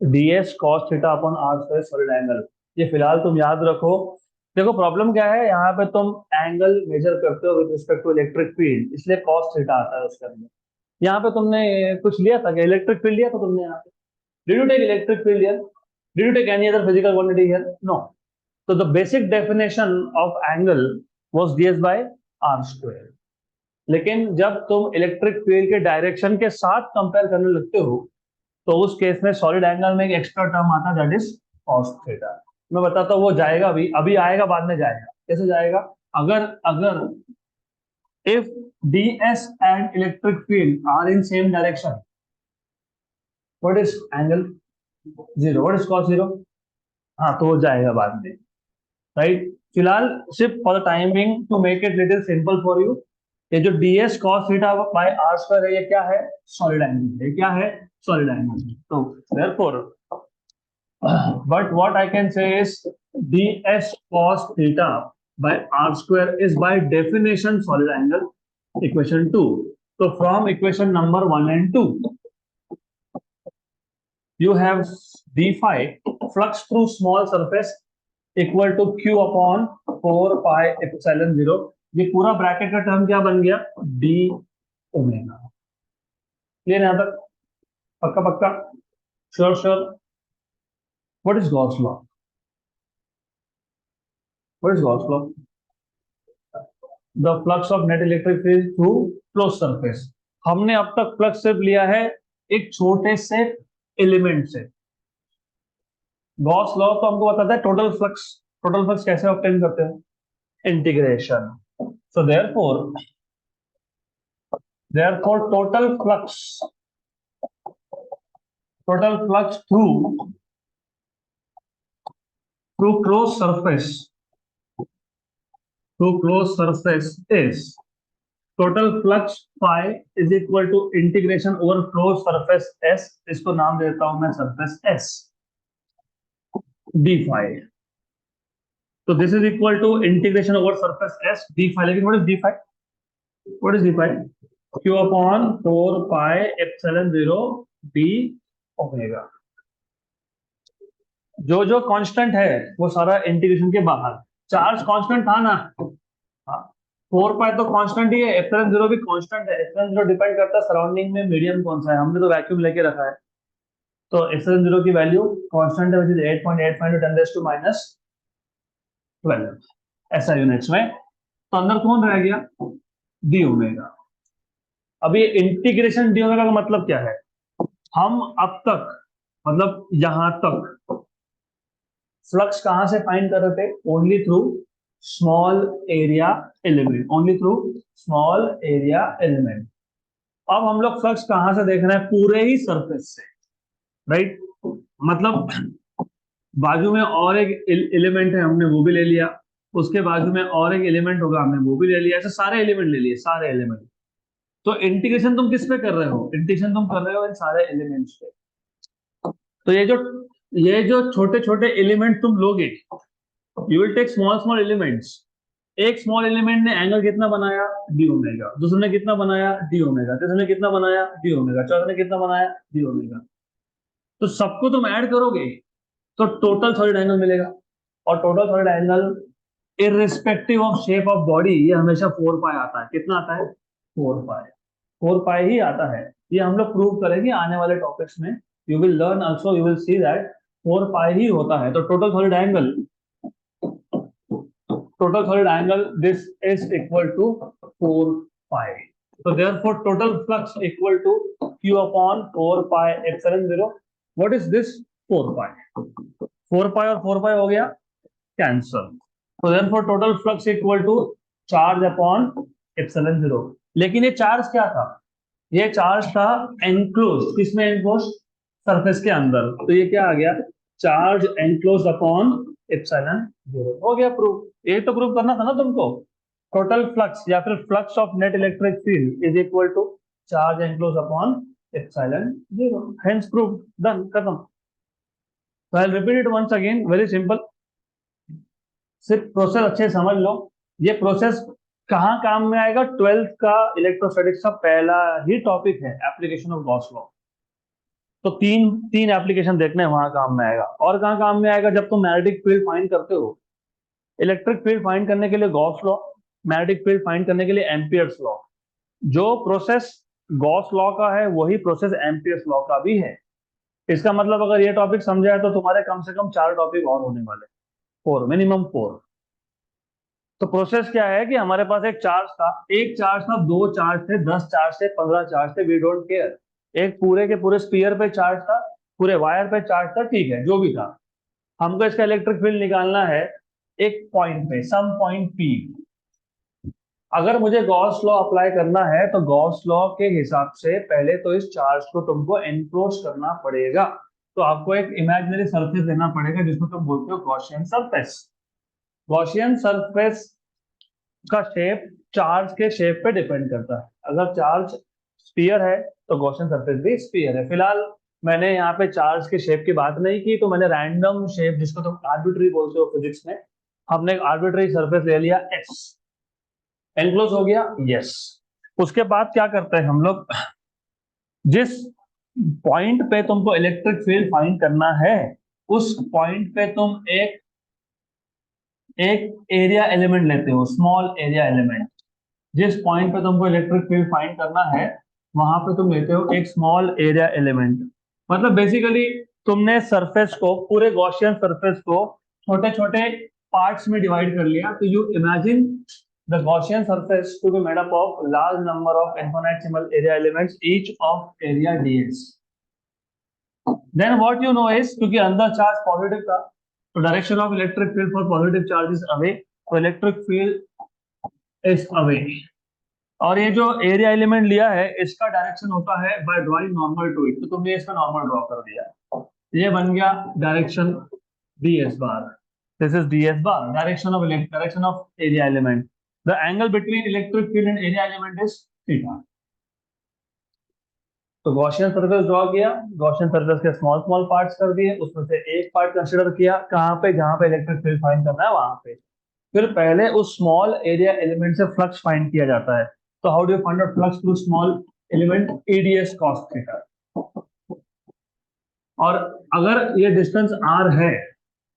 d s cos theta upon are square solid angle. ये फिलहाल तुम याद रखो। देखो प्रॉब्लम क्या है, यहाँ पे तुम एंगल मेजर करते हो with respect to electric field, इसलिए कॉस थीटा आता है उसके अंदर। यहाँ पे तुमने कुछ लिया था क्या? इलेक्ट्रिक फील्ड लिया था तुमने यहाँ पे? Did you take electric field here? Did you take any other physical quantity here? No. So the basic definition of angle was ds by r square. लेकिन जब तुम इलेक्ट्रिक फील्ड के डायरेक्शन के साथ कंपेयर करने लगते हो तो उस केस में सॉलिड एंगल में एक एक्स्ट्रा टर्म आता है, दैट इज cos थीटा। मैं बताता हूँ, वो जाएगा अभी आएगा, बाद में जाएगा। कैसे जाएगा? अगर अगर if ds and electric field are in same direction, what is angle? Zero. What is cos zero? हाँ, तो वो जाएगा बाद में, राइट। फिलहाल सिर्फ for the time being, to make it little simple for you, ये जो d s cos theta by are square है, ये क्या है? सॉलिड एंगल है। क्या है? Solid angle. तो therefore but what I can say is d s cos theta by are square is by definition solid angle. Equation 2। तो from equation number 1 and 2 you have d phi, flux through small surface equal to Q upon 4 pi epsilon 0। ये पूरा bracket का term क्या बन गया? D omega. Clear यहां तक? पक्का पक्का? Sure sure? What is Gauss law? What is Gauss law? The flux of net electric field through close surface. हमने अब तक फ्लक्स सिर्फ लिया है एक छोटे से एलिमेंट से। गॉस लॉ तो हमको बताता है टोटल फ्लक्स। टोटल फ्लक्स कैसे ऑब्टेन करते हैं? Integration. So therefore total flux through closed surface is total flux phi is equal to integration over closed surface S। इसको नाम देता हूं मैं surface S, d phi। तो this is equal to integration over surface S d phi। लेकिन what is d phi? What is d phi? Q upon 4 pi epsilon 0 d omega. जो जो constant है वो सारा इंटीग्रेशन के बाहर। चार्ज कांस्टेंट था ना? हाँ। 4 पाई तो कांस्टेंट ही है, एप्सिलॉन 0 भी कांस्टेंट है। एप्सिलॉन 0 डिपेंड करता है सराउंडिंग में मीडियम कौन सा है। हमने तो वैक्यूम लेके रखा है, तो एप्सिलॉन 0 की वैल्यू कांस्टेंट है, व्हिच इज 8.85 × 10⁻12 ऐसा यूनिट्स में। तो अंदर कौन रह गया? D omega. अब ये इंटीग्रेशन डी ओमेगा का मतलब क्या है? हम अब तक, मतलब यहां तक फ्लक्स कहां से फाइंड कर रहे थे? Only through small area element. Only through small area element. अब हम लोग फ्लक्स कहां से देख रहे हैं? पूरे ही सरफेस से, राइट। मतलब बाजू में और एक एलिमेंट है, हमने वो भी ले लिया। उसके बाजू में और एक एलिमेंट होगा, हमने वो भी ले लिया। ऐसे सारे एलिमेंट ले लिए, सारे एलिमेंट। तो इंटीग्रेशन तुम किस पे कर रहे हो? इंटीग्रेशन तुम कर रहे हो इन सारे एलिमेंट्स पे। तो ये जो छोटे छोटे एलिमेंट तुम लोगे, you will take small elements. एक स्मॉल एलिमेंट ने एंगल कितना बनाया? D omega. दूसरे ने कितना बनाया? D omega. तीसरे ने कितना बनाया? D omega. चौथे ने कितना बनाया? D omega. तो सबको तुम ऐड करोगे तो टोटल सॉलिड एंगल मिलेगा। और total solid angle irrespective of shape of body ये हमेशा 4 पाई आता है। कितना आता है? 4 पाई। 4 पाई ही आता है। ये हम लोग प्रूव करेंगे आने वाले टॉपिक्स में। You will learn also, you will see that 4 पाई ही होता है। तो total solid angle total solid angle, this is equal to 4 pi. So therefore total flux equal to q upon 4 pi epsilon 0. What is this? 4 pi. 4 pi और 4 pi हो गया cancel. So therefore total flux equal to charge upon epsilon 0. लेकिन ये charge क्या था? ये charge था enclose. किसमें एनक्लोज? सरफेस के अंदर. तो ये क्या आ गया? Charge enclose upon epsilon 0. हो गया प्रूफ. ये तो प्रूफ करना था ना तुमको. टोटल फ्लक्स या फिर flux of net electric field is equal to charge enclose upon epsilon 0. Hence proof. Done. खत्म. तो I will repeat it once again. Very simple. सिर्फ प्रोसेस अच्छे समझ लो. ये प्रोसेस कहाँ काम में आएगा? 12th का इलेक्ट्रोस्टैटिक्स का पहला ही टॉपिक है, एप्लीकेशन ऑफ गॉस लॉ. तो तीन एप्लीकेशन देखने वहां काम में आएगा. और कहाँ काम में आएगा? जब तुम मैग्नेटिक फील्ड फाइंड करते हो. इलेक्ट्रिक फील्ड फाइंड करने के लिए Gauss law, magnetic field find करने के लिए एम्पियर्स लॉ. जो प्रोसेस गॉस लॉ का है वही प्रोसेस एम्पियर्स लॉ का भी है. इसका मतलब अगर ये टॉपिक समझा है तो तुम्हारे कम से कम 4 टॉपिक और होने वाले. 4, मिनिमम 4. तो प्रोसेस क्या है कि हमारे पास एक चार्ज था, 2 चार्ज थे, 10 चार्ज थे, 15 चार्ज थे, वी डोंट केयर. एक पूरे के पूरे स्फीयर पे चार्ज था, पूरे वायर पे चार्ज था, ठीक है, जो भी था. हमको इसका इलेक्ट्रिक फील्ड निकालना है एक पॉइंट पे, सम पॉइंट पी. अगर मुझे गॉस लॉ अप्लाई करना है तो गॉस लॉ के हिसाब से पहले तो इस चार्ज को तुमको एनक्लोज करना पड़ेगा. तो आपको एक इमेजिनरी सरफेस लेना पड़ेगा जिसको तुम बोलते हो गॉसियन सरफेस. गॉसियन सरफेस का शेप चार्ज के शेप पे डिपेंड करता है. अगर चार्ज स्फीयर है तो गॉसियन सरफेस भी स्फीयर है. फिलहाल मैंने यहाँ पे चार्ज के शेप की बात नहीं की, तो मैंने रैंडम शेप, जिसको तुम आर्बिट्री बोलते हो फिजिक्स में, हमने एक आर्बिट्री सरफेस ले लिया एस. एनक्लोज हो गया. यस. उसके बाद क्या करते हैं हम लोग? जिस पॉइंट पे तुमको इलेक्ट्रिक फील्ड फाइंड करना है उस पॉइंट पे तुम एक एरिया एलिमेंट लेते हो, स्मॉल एरिया एलिमेंट. जिस पॉइंट पे तुमको इलेक्ट्रिक फील्ड फाइंड करना है वहां पे तुम लेते हो एक स्मॉल एरिया एलिमेंट. मतलब बेसिकली तुमने सरफेस को, पूरे गॉसियन सरफेस को छोटे छोटे पार्ट्स में डिवाइड कर लिया. तो you imagine the Gaussian surface to be made up of large number of infinitesimal area elements, each of area ds. Then what you know is, क्योंकि अंदर चार्ज पॉजिटिव था, तो direction of electric field for positive charge is away. तो electric field is away. और ये जो area element लिया है इसका डायरेक्शन होता है by drawing normal to it. तो तुमने इसका नॉर्मल ड्रॉ कर दिया, ये बन गया direction ds bar. This is ds bar, direction of area element. The angle between electric field and area element is theta. तो गॉसियन सर्फेस ड्रॉ किया, गॉसियन सर्फेस के स्मॉल स्मॉल पार्ट्स कर दिए, उसमें से एक पार्ट कंसीडर किया कहाँ पे, जहां पे इलेक्ट्रिक फील्ड फाइंड करना है वहां पे. फिर पहले उस स्मॉल एरिया एलिमेंट से फ्लक्स फाइंड किया जाता है. तो how do you find out flux through small element? AdS cos theta. और अगर ये डिस्टेंस r है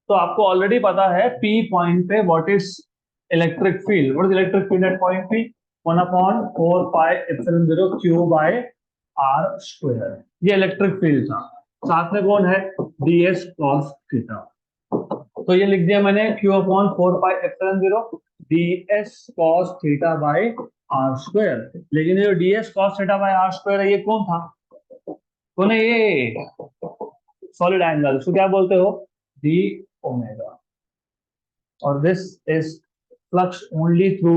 तो आपको ऑलरेडी पता है P पॉइंट पे what is electric field. What is electric field at point P? 1/4 pi epsilon 0 q by r square. ये इलेक्ट्रिक फील्ड था. साथ में कौन है? ds cos theta. तो ये लिख दिया मैंने q/4 pi epsilon 0 ds cos theta by r square. लेकिन ये जो ds cos theta by r square है ये कौन था? कौन है ये? Solid angle. तो क्या बोलते हो? d omega. और this is flux only through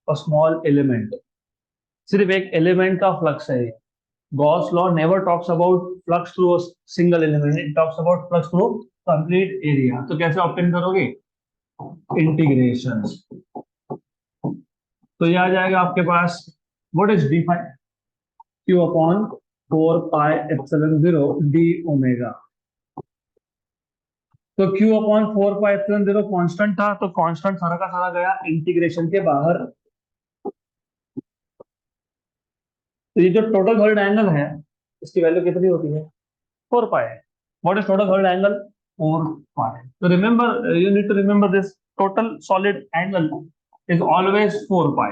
a small element. सिर्फ एक एलिमेंट का फ्लक्स है. Gauss law never talks about flux through a single element, it talks about flux through complete area. तो कैसे ऑब्टेन करोगे? इंटीग्रेशन. तो ये आ जाएगा आपके पास, what is d phi? q/4 pi epsilon 0 d omega. तो q/4 pi epsilon 0 कांस्टेंट था, तो कांस्टेंट सारा का सारा गया इंटीग्रेशन के बाहर. तो ये जो टोटल सॉलिड एंगल है इसकी वैल्यू कितनी होती है? 4 pi. What is total solid angle? 4 pi. तो remember, you need to remember this, total solid angle is always 4 pi.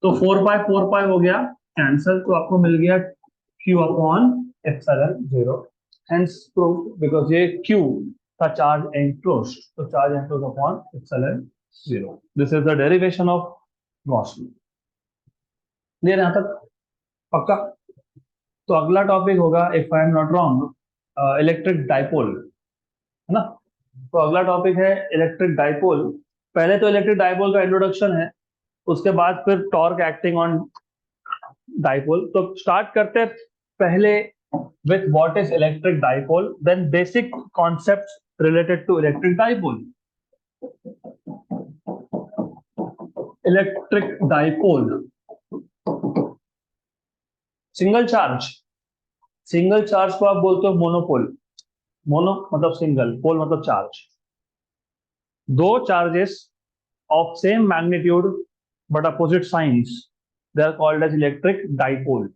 तो 4 pi हो गया कैंसल. तो आपको मिल गया q/epsilon 0. Hence proof, because ये q the charge enclosed. So charge enclosed upon epsilon 0. This is the derivation of Gauss law. Clear यहाँ तक? पक्का? तो अगला टॉपिक होगा, if I am not wrong, electric dipole, है ना? तो अगला टॉपिक है इलेक्ट्रिक डाइपोल. पहले तो इलेक्ट्रिक डाइपोल का इंट्रोडक्शन है, उसके बाद फिर टॉर्क एक्टिंग ऑन डाइपोल. तो स्टार्ट करते हैं पहले with what is electric dipole, then basic concepts related to electric dipole. Electric dipole, single charge. Single charge को आप बोलते हो मोनोपोल. मोनो मतलब सिंगल, पोल मतलब चार्ज. दो charges of same magnitude but opposite signs, they are called as electric dipole.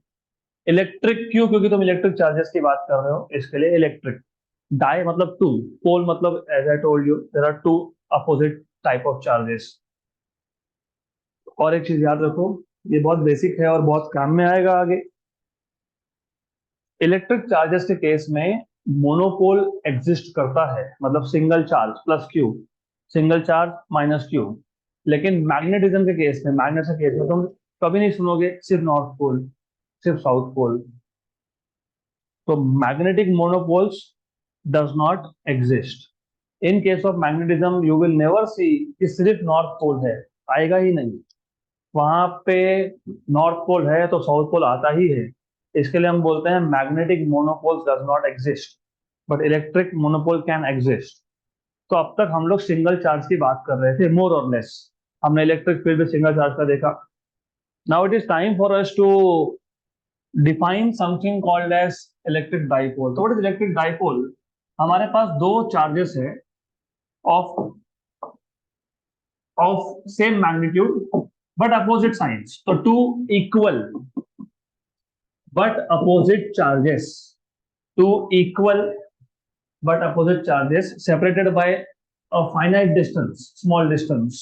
Electric क्यों? क्योंकि तुम इलेक्ट्रिक चार्जेस की बात कर रहे हो, इसके लिए इलेक्ट्रिक. डाई मतलब टू, पोल मतलब as I told you there are two opposite type of charges. और एक चीज याद रखो, ये बहुत बेसिक है और बहुत काम में आएगा आगे. इलेक्ट्रिक चार्जेस के केस में मोनोपोल एग्जिस्ट करता है, मतलब single charge plus Q, single charge minus Q. लेकिन मैग्नेटिज्म के केस में, मैग्नेट के केस में तुम कभी नहीं सुनोगे सिर्फ नॉर्थ पोल, सिर्फ साउथ पोल. तो magnetic monopoles does not exist. In case of magnetism you will never see कि सिर्फ नॉर्थ पोल है, आएगा ही नहीं. वहां पे नॉर्थ पोल है तो साउथ पोल आता ही है. इसके लिए हम बोलते हैं magnetic monopoles does not exist, but electric monopole can exist. तो अब तक हम लोग सिंगल चार्ज की बात कर रहे थे मोर और लेस. हमने इलेक्ट्रिक फील्ड में सिंगल चार्ज का देखा. Now it is time for us to define something called as electric dipole. तो व्हाट इज इलेक्ट्रिक डाइपोल? हमारे पास दो चार्जेस है of same magnitude but opposite signs. तो two equal but opposite charges, two equal but opposite charges separated by a finite distance, small distance,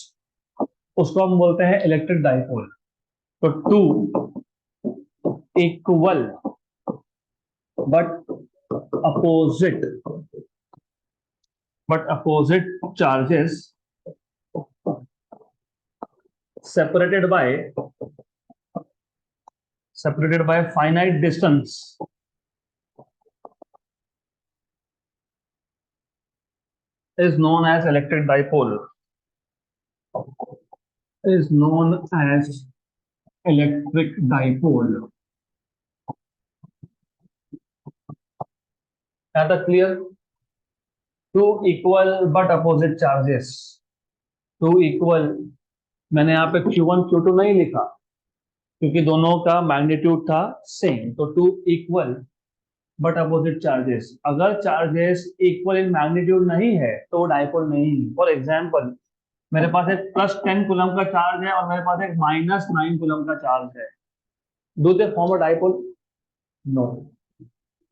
उसको हम बोलते हैं इलेक्ट्रिक डाइपोल. तो two equal but opposite charges separated by finite distance is known as electric dipole. Is known as electric dipole. Is that clear? Two equal but opposite charges. Two equal, मैंने यहाँ पे Q1 Q2 नहीं लिखा क्योंकि दोनों का magnitude था same. तो two equal but opposite charges. अगर चार्जेस इक्वल इन मैग्नीट्यूड नहीं है तो डाइपोल नहीं है. फॉर एग्जांपल, मेरे पास एक +10 कूलम का चार्ज है और मेरे पास एक -9 कूलम का चार्ज है. Do they form a dipole? No,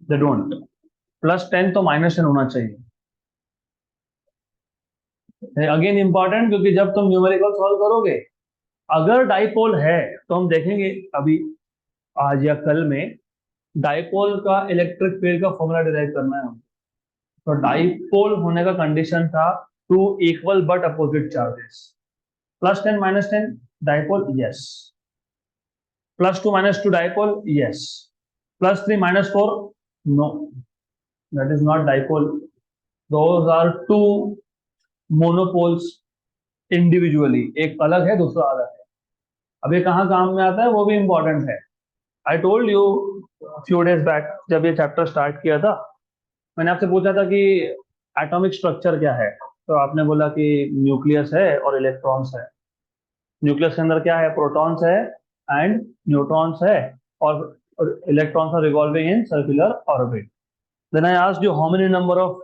they don't. +10 तो -10 होना चाहिए. अगेन इंपॉर्टेंट, क्योंकि जब तुम न्यूमेरिकल सॉल्व करोगे, अगर डाइपोल है तो हम देखेंगे अभी आज या कल में डाइपोल का इलेक्ट्रिक फील्ड का फॉर्मूला डिराइव करना है. तो डाइपोल होने का कंडीशन था two equal but opposite charges. +10 -10 dipole, yes. +2 -2 dipole, yes. +3 -4, no, that is not dipole. Those are two monopoles individually. एक अलग है, दूसरा अलग है. अब ये कहाँ काम में आता है वो भी इंपॉर्टेंट है. आई told you few days back, जब ये चैप्टर स्टार्ट किया था, मैंने आपसे पूछा था कि एटॉमिक स्ट्रक्चर क्या है. तो आपने बोला कि न्यूक्लियस है और इलेक्ट्रॉन्स है. न्यूक्लियस के अंदर क्या है? प्रोटॉन्स है एंड न्यूट्रॉन्स है, और electrons are revolving in circular orbit. Then I asked you how many number of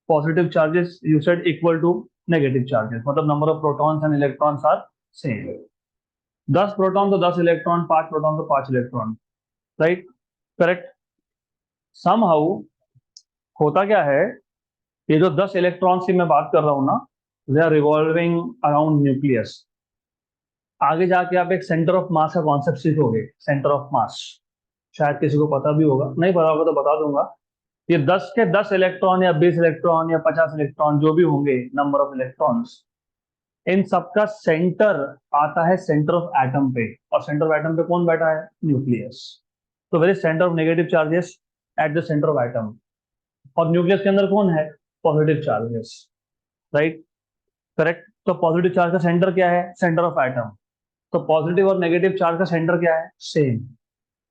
positive charges. You said equal to negative charges, मतलब number of protons and electrons are same. 10 proton तो 10 electron, 5 proton तो 5 electron, right? Correct. Somehow होता क्या है, ये जो 10 electrons की मैं बात कर रहा हूं ना, they are revolving around nucleus. आगे जाके आप एक सेंटर ऑफ मास का कॉन्सेप्ट सीखोगे. सेंटर ऑफ मास शायद किसी को पता भी होगा, नहीं पता होगा तो बता दूंगा ये 10 के 10 इलेक्ट्रॉन या 20 इलेक्ट्रॉन या 50 इलेक्ट्रॉन जो भी होंगे, नंबर ऑफ इलेक्ट्रॉन्स, इन सबका सेंटर आता है सेंटर ऑफ एटम पे। और सेंटर ऑफ एटम पे कौन बैठा है? न्यूक्लियस। तो very centre of negative charges at the centre of atom. और न्यूक्लियस के अंदर कौन है? Positive charges, right? करेक्ट। तो पॉजिटिव चार्ज का सेंटर क्या है? Centre of atom. तो पॉजिटिव और नेगेटिव चार्ज का सेंटर क्या है? सेम,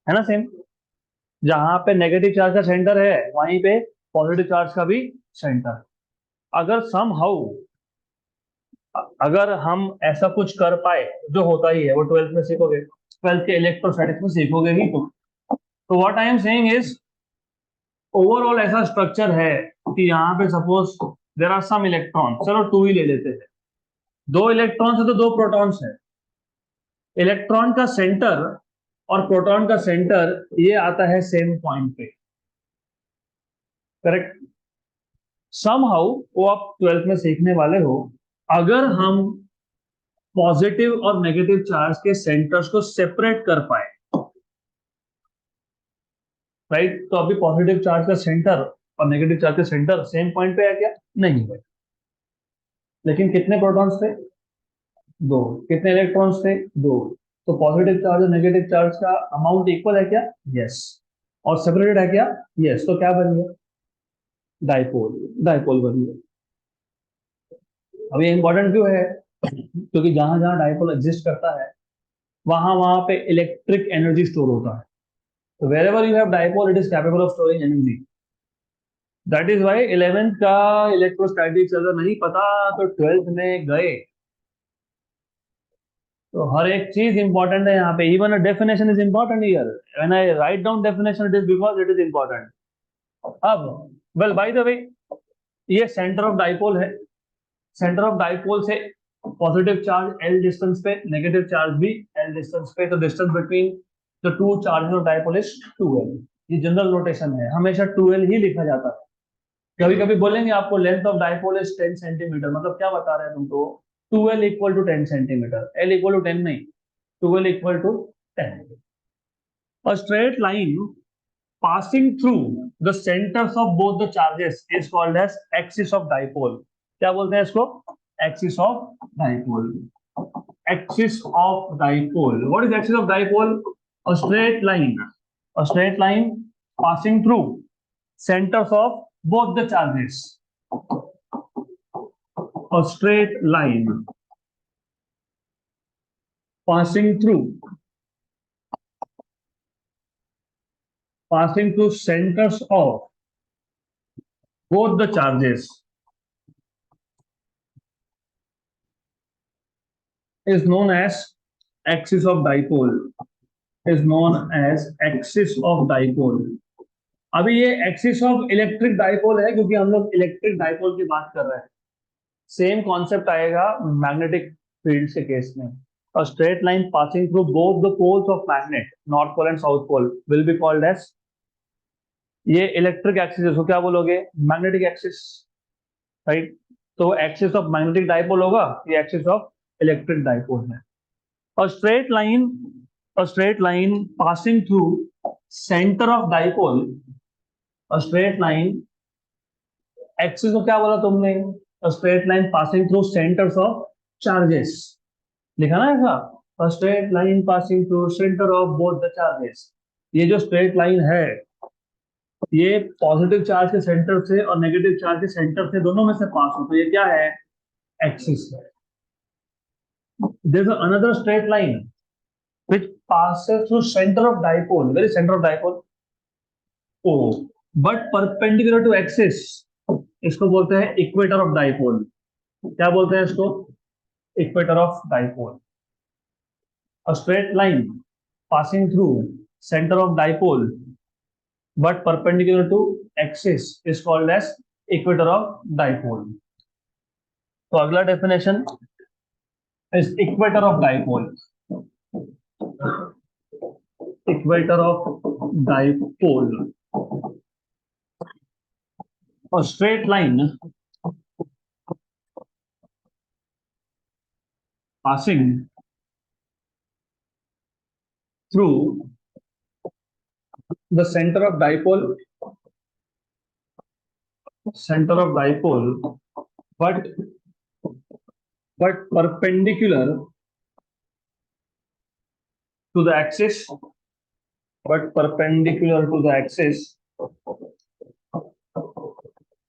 है ना? सेम। जहां पे नेगेटिव चार्ज का सेंटर है वहीं पे पॉजिटिव चार्ज का भी सेंटर। अगर सम हाउ, अगर हम ऐसा कुछ कर पाए, जो होता ही है, वो ट्वेल्थ में सीखोगे, ट्वेल्थ के इलेक्ट्रोस्टैटिक्स में सीखोगे ही तुम। तो what I am saying is, overall ऐसा स्ट्रक्चर है कि यहाँ पे suppose there are some electron, चलो टू ही ले लेते हैं। दो इलेक्ट्रॉन्स है तो दो प्रोटॉन्स है। इलेक्ट्रॉन का सेंटर और प्रोटॉन का सेंटर ये आता है सेम पॉइंट पे, करेक्ट? समहाउ वो आप ट्वेल्थ में सीखने वाले हो। अगर हम पॉजिटिव और नेगेटिव चार्ज के सेंटर्स को सेपरेट कर पाए, राइट? तो अभी पॉजिटिव चार्ज का सेंटर और नेगेटिव चार्ज का सेंटर सेम पॉइंट पे है क्या? नहीं है। लेकिन कितने प्रोटॉन्स थे? दो। कितने इलेक्ट्रॉन्स थे? दो। तो पॉजिटिव चार्ज और नेगेटिव चार्ज का अमाउंट इक्वल है क्या? यस। और सेपरेटेड है क्या? यस। तो क्या बन गया? डाइपोल। डाइपोल बन गया। अब ये इंपॉर्टेंट क्यों है? क्योंकि जहां जहां डाइपोल एग्जिस्ट करता है वहां वहां पे इलेक्ट्रिक एनर्जी स्टोर होता है। तो wherever you have dipole, it is capable of storing energy. That is why 11th का इलेक्ट्रोस्टैटिक्स अगर नहीं पता तो ट्वेल्थ में गए। तो हर एक चीज इंपॉर्टेंट है यहाँ पे। Even a definition is important here. When I write down definition, it is because it is important. अब वेल बाय द वे, ये सेंटर ऑफ डाइपोल है। सेंटर ऑफ डाइपोल से पॉजिटिव चार्ज एल डिस्टेंस पे, negative charge भी L distance पे। तो distance between the two charges of dipole is 2l। ये general notation है, हमेशा 2l ही लिखा जाता है। कभी कभी बोलेंगे आपको length of dipole is 10 centimetre, मतलब क्या बता रहे हैं तुमको? 2l equal to 10 centimetre, L equal to 10 नहीं, 2l equal to 10। A straight line passing through the centers of both the charges is called as axis of dipole. क्या बोलते हैं इसको? Axis of dipole. Axis of dipole. What is axis of dipole? A straight line. A straight line passing through centers of both the charges. A straight line passing through centers of both the charges is known as axis of dipole. Is known as axis of dipole. अभी ये axis of electric dipole है क्योंकि हम लोग electric dipole की बात कर रहे हैं। सेम कॉन्सेप्ट आएगा मैग्नेटिक फील्ड के केस में। A straight line passing through both the poles of magnet, north pole and south pole, will be called as, ये इलेक्ट्रिक एक्सिस है, इसको क्या बोलोगे? Magnetic axis, right? तो एक्सिस ऑफ मैग्नेटिक डाइपोल होगा, ये एक्सिस ऑफ इलेक्ट्रिक डाइपोल है। A straight line, a straight line passing through center of dipole, a straight line, axis को क्या बोला तुमने? A straight line passing through centers of charges, लिखा ना ऐसा? A straight line passing through center of both the charges। ये जो straight line है, ये पॉजिटिव चार्ज के सेंटर से और नेगेटिव चार्ज के सेंटर से, दोनों में से पास हो, तो ये क्या है? एक्सिस है। There's another straight line which passes through center of dipole, very center of dipole, O, but perpendicular to axis। इसको बोलते हैं इक्वेटर ऑफ डाइपोल। क्या बोलते हैं इसको? Equator of dipole. A straight line passing through center of dipole but perpendicular to axis is called as equator of dipole। तो अगला definition is equator of dipole. Equator of dipole, a straight line passing through the center of dipole center of dipole, but perpendicular to the axis,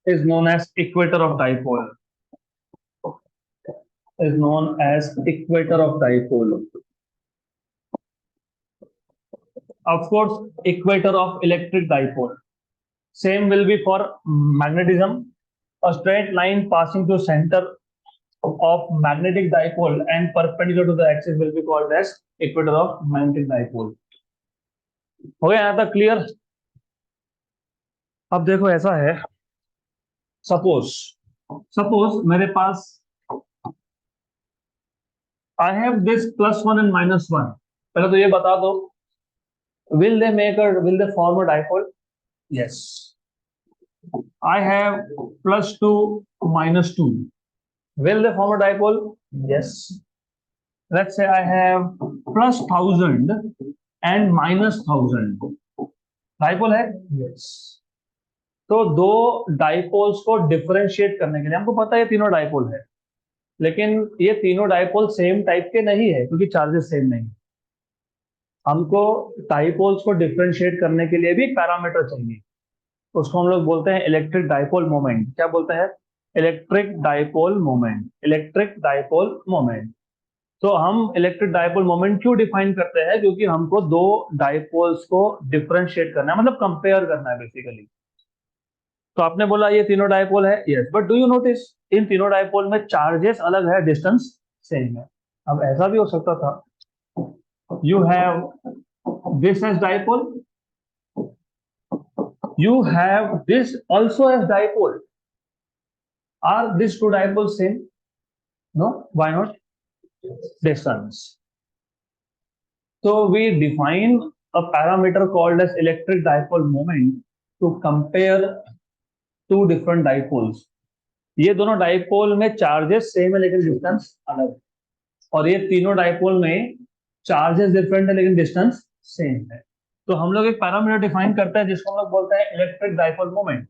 is known as equator of dipole. Is known as equator of dipole. Of course, equator of electric dipole. Same will be for magnetism. A straight line passing through center of magnetic dipole and perpendicular to the axis will be called as equator of magnetic dipole. हो गया यहाँ तक clear? अब देखो ऐसा है, suppose मेरे पास I have this +1 and -1. पहले तो ये बता दो, will they form a dipole? Yes. I have +2 -2. Will they form a dipole? Yes. Let's say I have +1000 and -1000. Dipole है? Yes. तो दो डाइपोल्स को डिफरेंशिएट करने के लिए, हमको पता है ये तीनों डाइपोल है, लेकिन ये तीनों डाइपोल सेम टाइप के नहीं है क्योंकि चार्जेस सेम नहीं। हमको डाइपोल्स को डिफरेंशिएट करने के लिए भी एक पैरामीटर चाहिए, उसको हम लोग बोलते हैं इलेक्ट्रिक डाइपोल मोमेंट। क्या बोलते हैं? Electric dipole moment. Electric dipole moment. तो हम इलेक्ट्रिक डाइपोल मोमेंट क्यों डिफाइन करते हैं? क्योंकि हमको दो डाइपोल्स को डिफरेंशिएट करना है, मतलब कंपेयर करना है बेसिकली। तो आपने बोला ये तीनों डाइपोल है, yes, but do you notice in तीनों डाइपोल में चार्जेस अलग है, डिस्टेंस सेम है। अब ऐसा भी हो सकता था, you have this as dipole, you have this also as dipole. Are these two dipoles same? No. Why not? Distance. So we define a parameter called as electric dipole moment to compare two different dipoles. ये दोनों dipole में charges same है लेकिन distance अलग, और ये तीनों dipole में चार्जेस डिफरेंट है लेकिन डिस्टेंस सेम है। तो हम लोग एक पैरामीटर डिफाइन करते हैं जिसको हम लोग बोलते हैं इलेक्ट्रिक डाइपोल मोमेंट।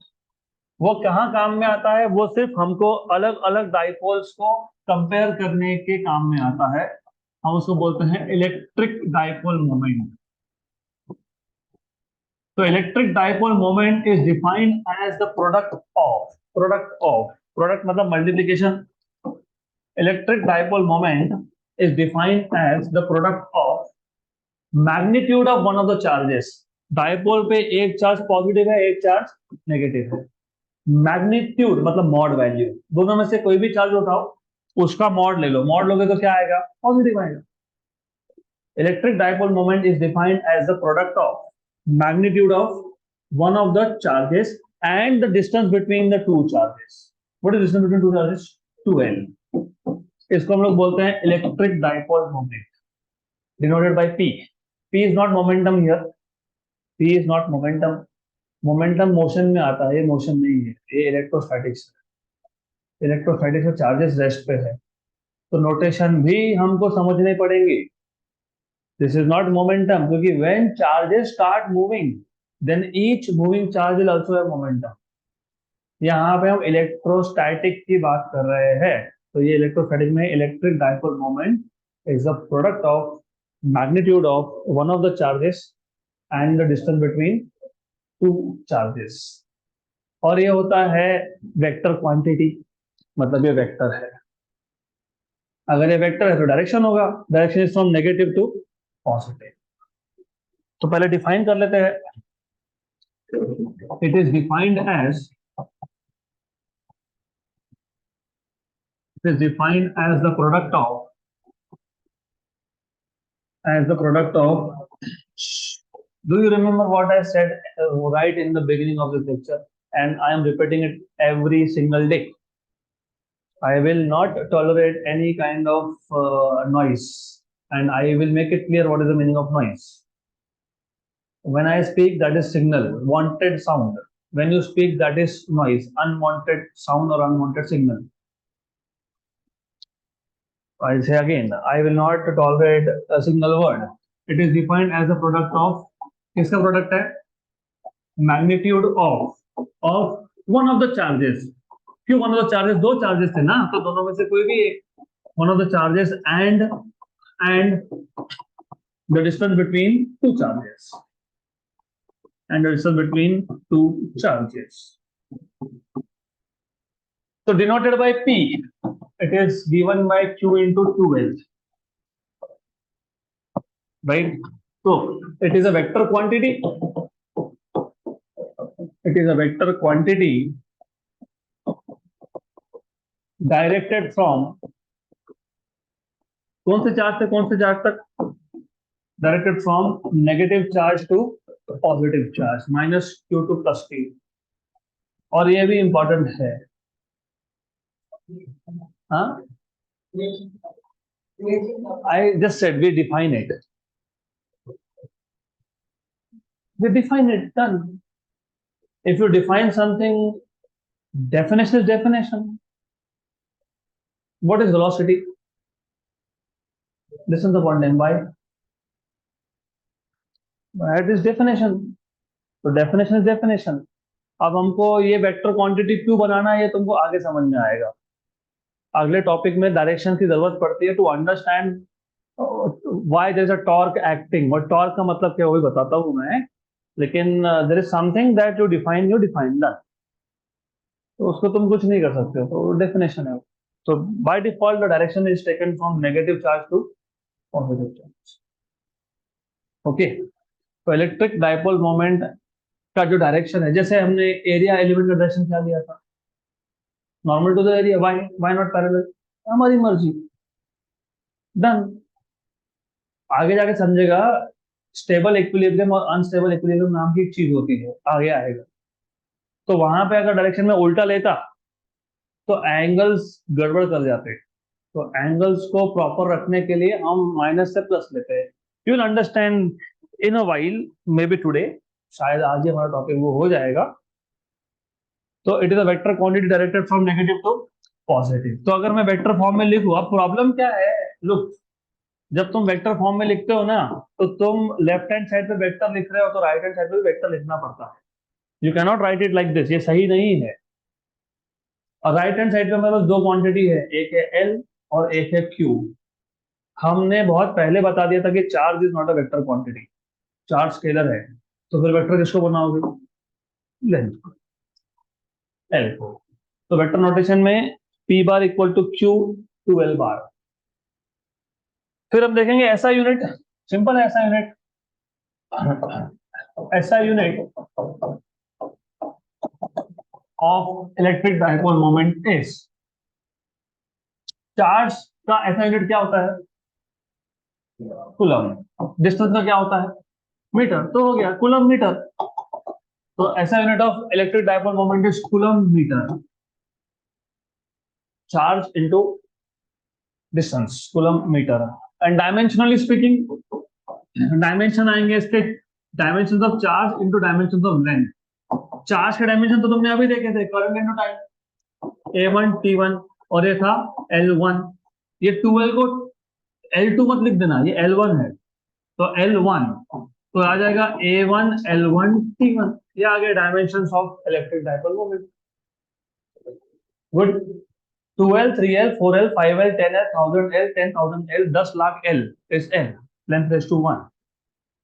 वो कहाँ काम में आता है? वो सिर्फ हमको अलग अलग डाइपोल्स को कंपेयर करने के काम में आता है। हम उसको बोलते हैं इलेक्ट्रिक डाइपोल मोमेंट। तो electric dipole moment is defined as the product मतलब multiplication. Electric dipole moment is defined as the product of magnitude of one of the charges. Dipole पे एक चार्ज पॉजिटिव है, एक चार्ज नेगेटिव है। Magnitude मतलब mod value, दोनों में से कोई भी चार्ज उठाओ उसका मॉड ले लो, मॉड लोगे तो क्या आएगा? पॉजिटिव आएगा। Electric dipole moment is defined as the product of magnitude of one of the charges and the distance between the two charges. What is distance between two charges? 2l। इसको हम लोग बोलते हैं electric dipole moment, denoted by p। p is not momentum here, p is not momentum. Momentum motion में आता है, ये motion नहीं है, ये इलेक्ट्रोस्टैटिक्स है। इलेक्ट्रोस्टैटिक्स में चार्जेस रेस्ट पे है, तो नोटेशन भी हमको समझने पड़ेंगे। दिस इज नॉट मोमेंटम, क्योंकि when charges start moving then each moving charge will also have momentum. यहाँ पे हम इलेक्ट्रोस्टैटिक की बात कर रहे हैं, तो ये इलेक्ट्रोस्टैटिक में electric dipole moment is the product of magnitude of one of the charges and the distance between two charges. और ये होता है वेक्टर क्वांटिटी, मतलब ये वेक्टर है। अगर ये वेक्टर है तो डायरेक्शन होगा, direction is from negative to positive. तो पहले डिफाइन कर लेते हैं। It is defined as the product of do you remember what I said right in the beginning of this lecture, and I am repeating it every single day? I will not tolerate any kind of noise, and I will make it clear what is the meaning of noise. When I speak, that is signal, wanted sound. When you speak, that is noise, unwanted sound or unwanted signal. I'll say again, I will not tolerate a single word. It is defined as a product of, किसका product है? Magnitude of one of the charges, क्यों one of the charges, दो charges थे ना, तो दोनों में से कोई भी एक, one of the charges and the distance between two charges, and the distance between two charges. So denoted by P, it is given by Q into 2L, right? So it is a vector quantity. It is a vector quantity directed from कौन से charge से कौन से charge तक, directed from negative charge to positive charge, minus Q to plus T. और ये भी important है, हाँ, I just said we define it. We define it, done. If you define something, definition is definition. What is velocity? This is the point name by. That is definition. तो definition is definition. अब हमको ये vector quantity क्यों बनाना है ये तुमको आगे समझ में आएगा. अगले टॉपिक में डायरेक्शन की जरूरत पड़ती है to understand why there is a torque acting. और टॉर्क का मतलब क्या वो भी बताता हूँ मैं, लेकिन there is something that you define that, तो उसको तुम कुछ नहीं कर सकते हो, तो डेफिनेशन है. तो by default the direction is taken from negative charge to positive charge. Okay, तो इलेक्ट्रिक डाइपोल मोमेंट का जो डायरेक्शन है, जैसे हमने एरिया एलिमेंट का डायरेक्शन क्या लिया था, normal to the area, why not parallel, हमारी मर्जी, डन. आगे जाके समझेगा स्टेबल इक्विलिब्रियम और अनस्टेबल इक्विलिब्रियम नाम की एक चीज होती है, आगे आएगा. तो वहां पे अगर डायरेक्शन में उल्टा लेता तो एंगल्स गड़बड़ कर जाते. तो एंगल्स को प्रॉपर रखने के लिए हम माइनस से प्लस लेते हैं. You will understand in a while, may be today, शायद आज ही हमारा टॉपिक वो हो जाएगा. तो it is a vector quantity directed from negative to positive. तो अगर मैं वेक्टर फॉर्म में लिखूं, अब प्रॉब्लम क्या है, लुक, जब तुम वेक्टर फॉर्म में लिखते हो ना, तो तुम लेफ्ट हैंड साइड पे वेक्टर लिख रहे हो तो राइट हैंड साइड पे भी वेक्टर लिखना पड़ता है. You can not right it like this, ये सही नहीं है. और राइट हैंड साइड पे मेरे पास दो क्वांटिटी है, एक है एल और एक है क्यू. हमने बहुत पहले बता दिया था कि charge is not a vector quantity, charge scalar है. तो फिर वेक्टर किसको बनाओगे, लेंथ, एल को. तो वेक्टर नोटेशन में p bar equal to q two l bar. फिर हम देखेंगे ऐसा यूनिट, सिंपल है ऐसा यूनिट. ऐसा unit of electric dipole moment is, charge का ऐसा यूनिट क्या होता है, कूलम. डिस्टेंस का क्या होता है, मीटर. तो हो गया कूलम मीटर. तो ऐसा unit of electric dipole moment is coulomb metre. Charge into distance, coulomb metre. And dimensionally speaking, dimension आएंगे इसके, dimension of charge into dimension of length. Charge के डायमेंशन तो तुमने अभी देखे थे, current into time, A1 T1, और ये था L1. ये 12 को L2 मत लिख देना, ये L1 है, तो L1 तो आ जाएगा A1 L1 T1. ये आ गए dimensions of electric dipole moment. Good. 2L 3L 4L 5L 10L 1000L 10,000L 10 lakh L is L, length raise to 1.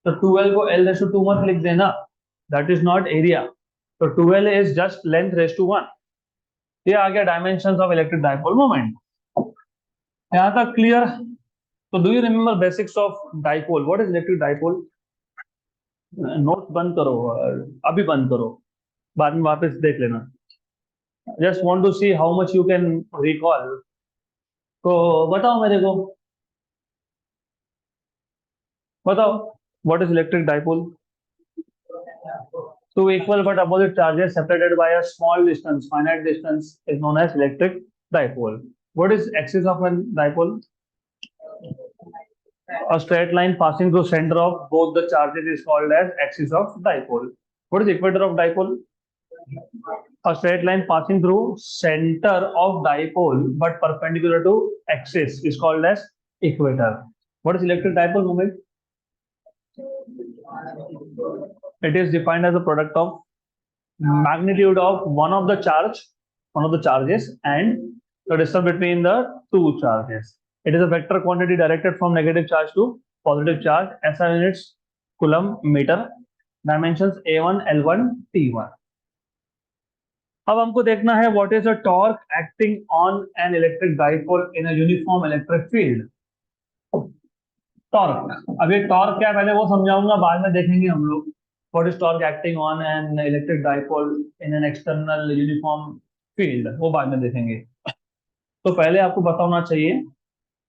तो 2L को L रेज टू 2 मत लिख देना, दैट इज नॉट एरिया. तो 2L is just length raise to 1. ये आ गया dimensions of electric dipole moment. यहां तक क्लियर. तो do you remember basics of dipole, what is electric dipole. Note बंद करो, अभी बंद करो, बाद में वापस देख लेना. Just want to see how much you can recall. तो बताओ मेरे को, बताओ what is electric dipole. Two equal but opposite charges separated by a small distance, finite distance, is known as electric dipole. What is axis of a dipole? A straight line passing through center of both the charges is called as axis of dipole. What is equator of dipole? A straight line passing through center of dipole but perpendicular to axis is called as equator. What is electric dipole moment? It is defined as a product of magnitude of one of the charges, and the distance between the two charges. It is a vector quantity directed from negative charge to positive charge. SI units coulomb meter. Dimensions A1, L1, T1. अब हमको देखना है what is a torque acting on an electric dipole in a uniform electric field. Torque, अब ये torque क्या है पहले वो समझाऊंगा, बाद में देखेंगे हम लोग what is torque acting on an electric dipole in an external uniform field, वो बाद में देखेंगे. तो पहले आपको पता होना चाहिए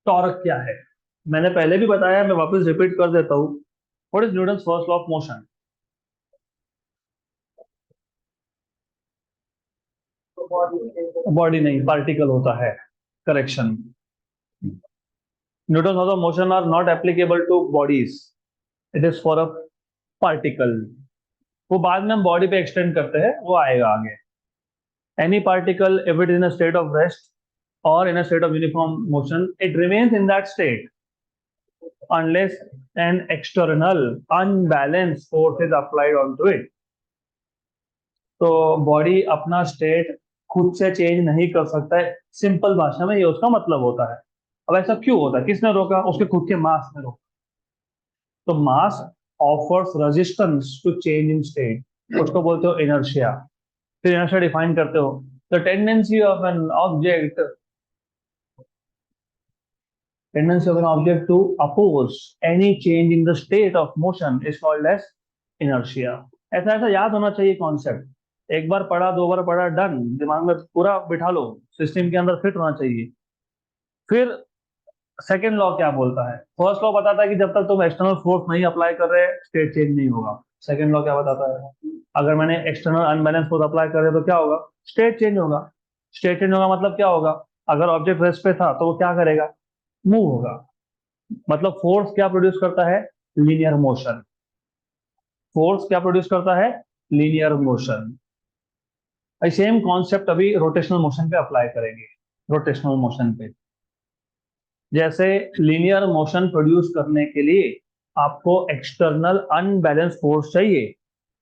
टॉर्क क्या है. मैंने पहले भी बताया, मैं वापस रिपीट कर देता हूँ. What is Newton's first law of motion? Body नहीं, पार्टिकल होता है. Correction. Newton laws of motion are not applicable to bodies, it is for a particle. वो बाद में हम बॉडी पे एक्सटेंड करते हैं, वो आएगा आगे. Any particle if it is in a state of rest or in a state of uniform motion, it remains in that state unless an external unbalanced force is applied onto it. तो body अपना state खुद से change नहीं कर सकता है, simple भाषा में ये उसका मतलब होता है. अब ऐसा क्यों होता है, किसने रोका? उसके खुद के मास ने रोका. तो mass offers resistance to change in state, उसको बोलते हो इनर्शिया. फिर इनर्शिया डिफाइन करते हो, the tendency of an object tendency of an object to oppose any change in the state of motion is called as inertia. ऐसा ऐसा याद होना चाहिए कॉन्सेप्ट. एक बार पढ़ा, दो बार पढ़ा, डन, दिमाग में पूरा बिठा लो, सिस्टम के अंदर फिट होना चाहिए. फिर सेकेंड लॉ क्या बोलता है? फर्स्ट लॉ बताता है कि जब तक तुम एक्सटर्नल फोर्स नहीं अप्लाई कर रहे स्टेट चेंज नहीं होगा. सेकेंड लॉ क्या बताता है? अगर मैंने एक्सटर्नल अनबैलेंस फोर्स अप्लाई कर रहे तो क्या होगा? स्टेट चेंज होगा. स्टेट चेंज होगा मतलब क्या होगा? अगर ऑब्जेक्ट रेस्ट पे था तो वो क्या करेगा? मूव होगा. मतलब फोर्स क्या प्रोड्यूस करता है? Linear motion. फोर्स क्या प्रोड्यूस करता है? Linear motion. सेम कॉन्सेप्ट अभी रोटेशनल मोशन पे अप्लाई करेंगे. रोटेशनल मोशन पे जैसे लीनियर मोशन प्रोड्यूस करने के लिए आपको एक्सटर्नल अनबैलेंस फोर्स चाहिए,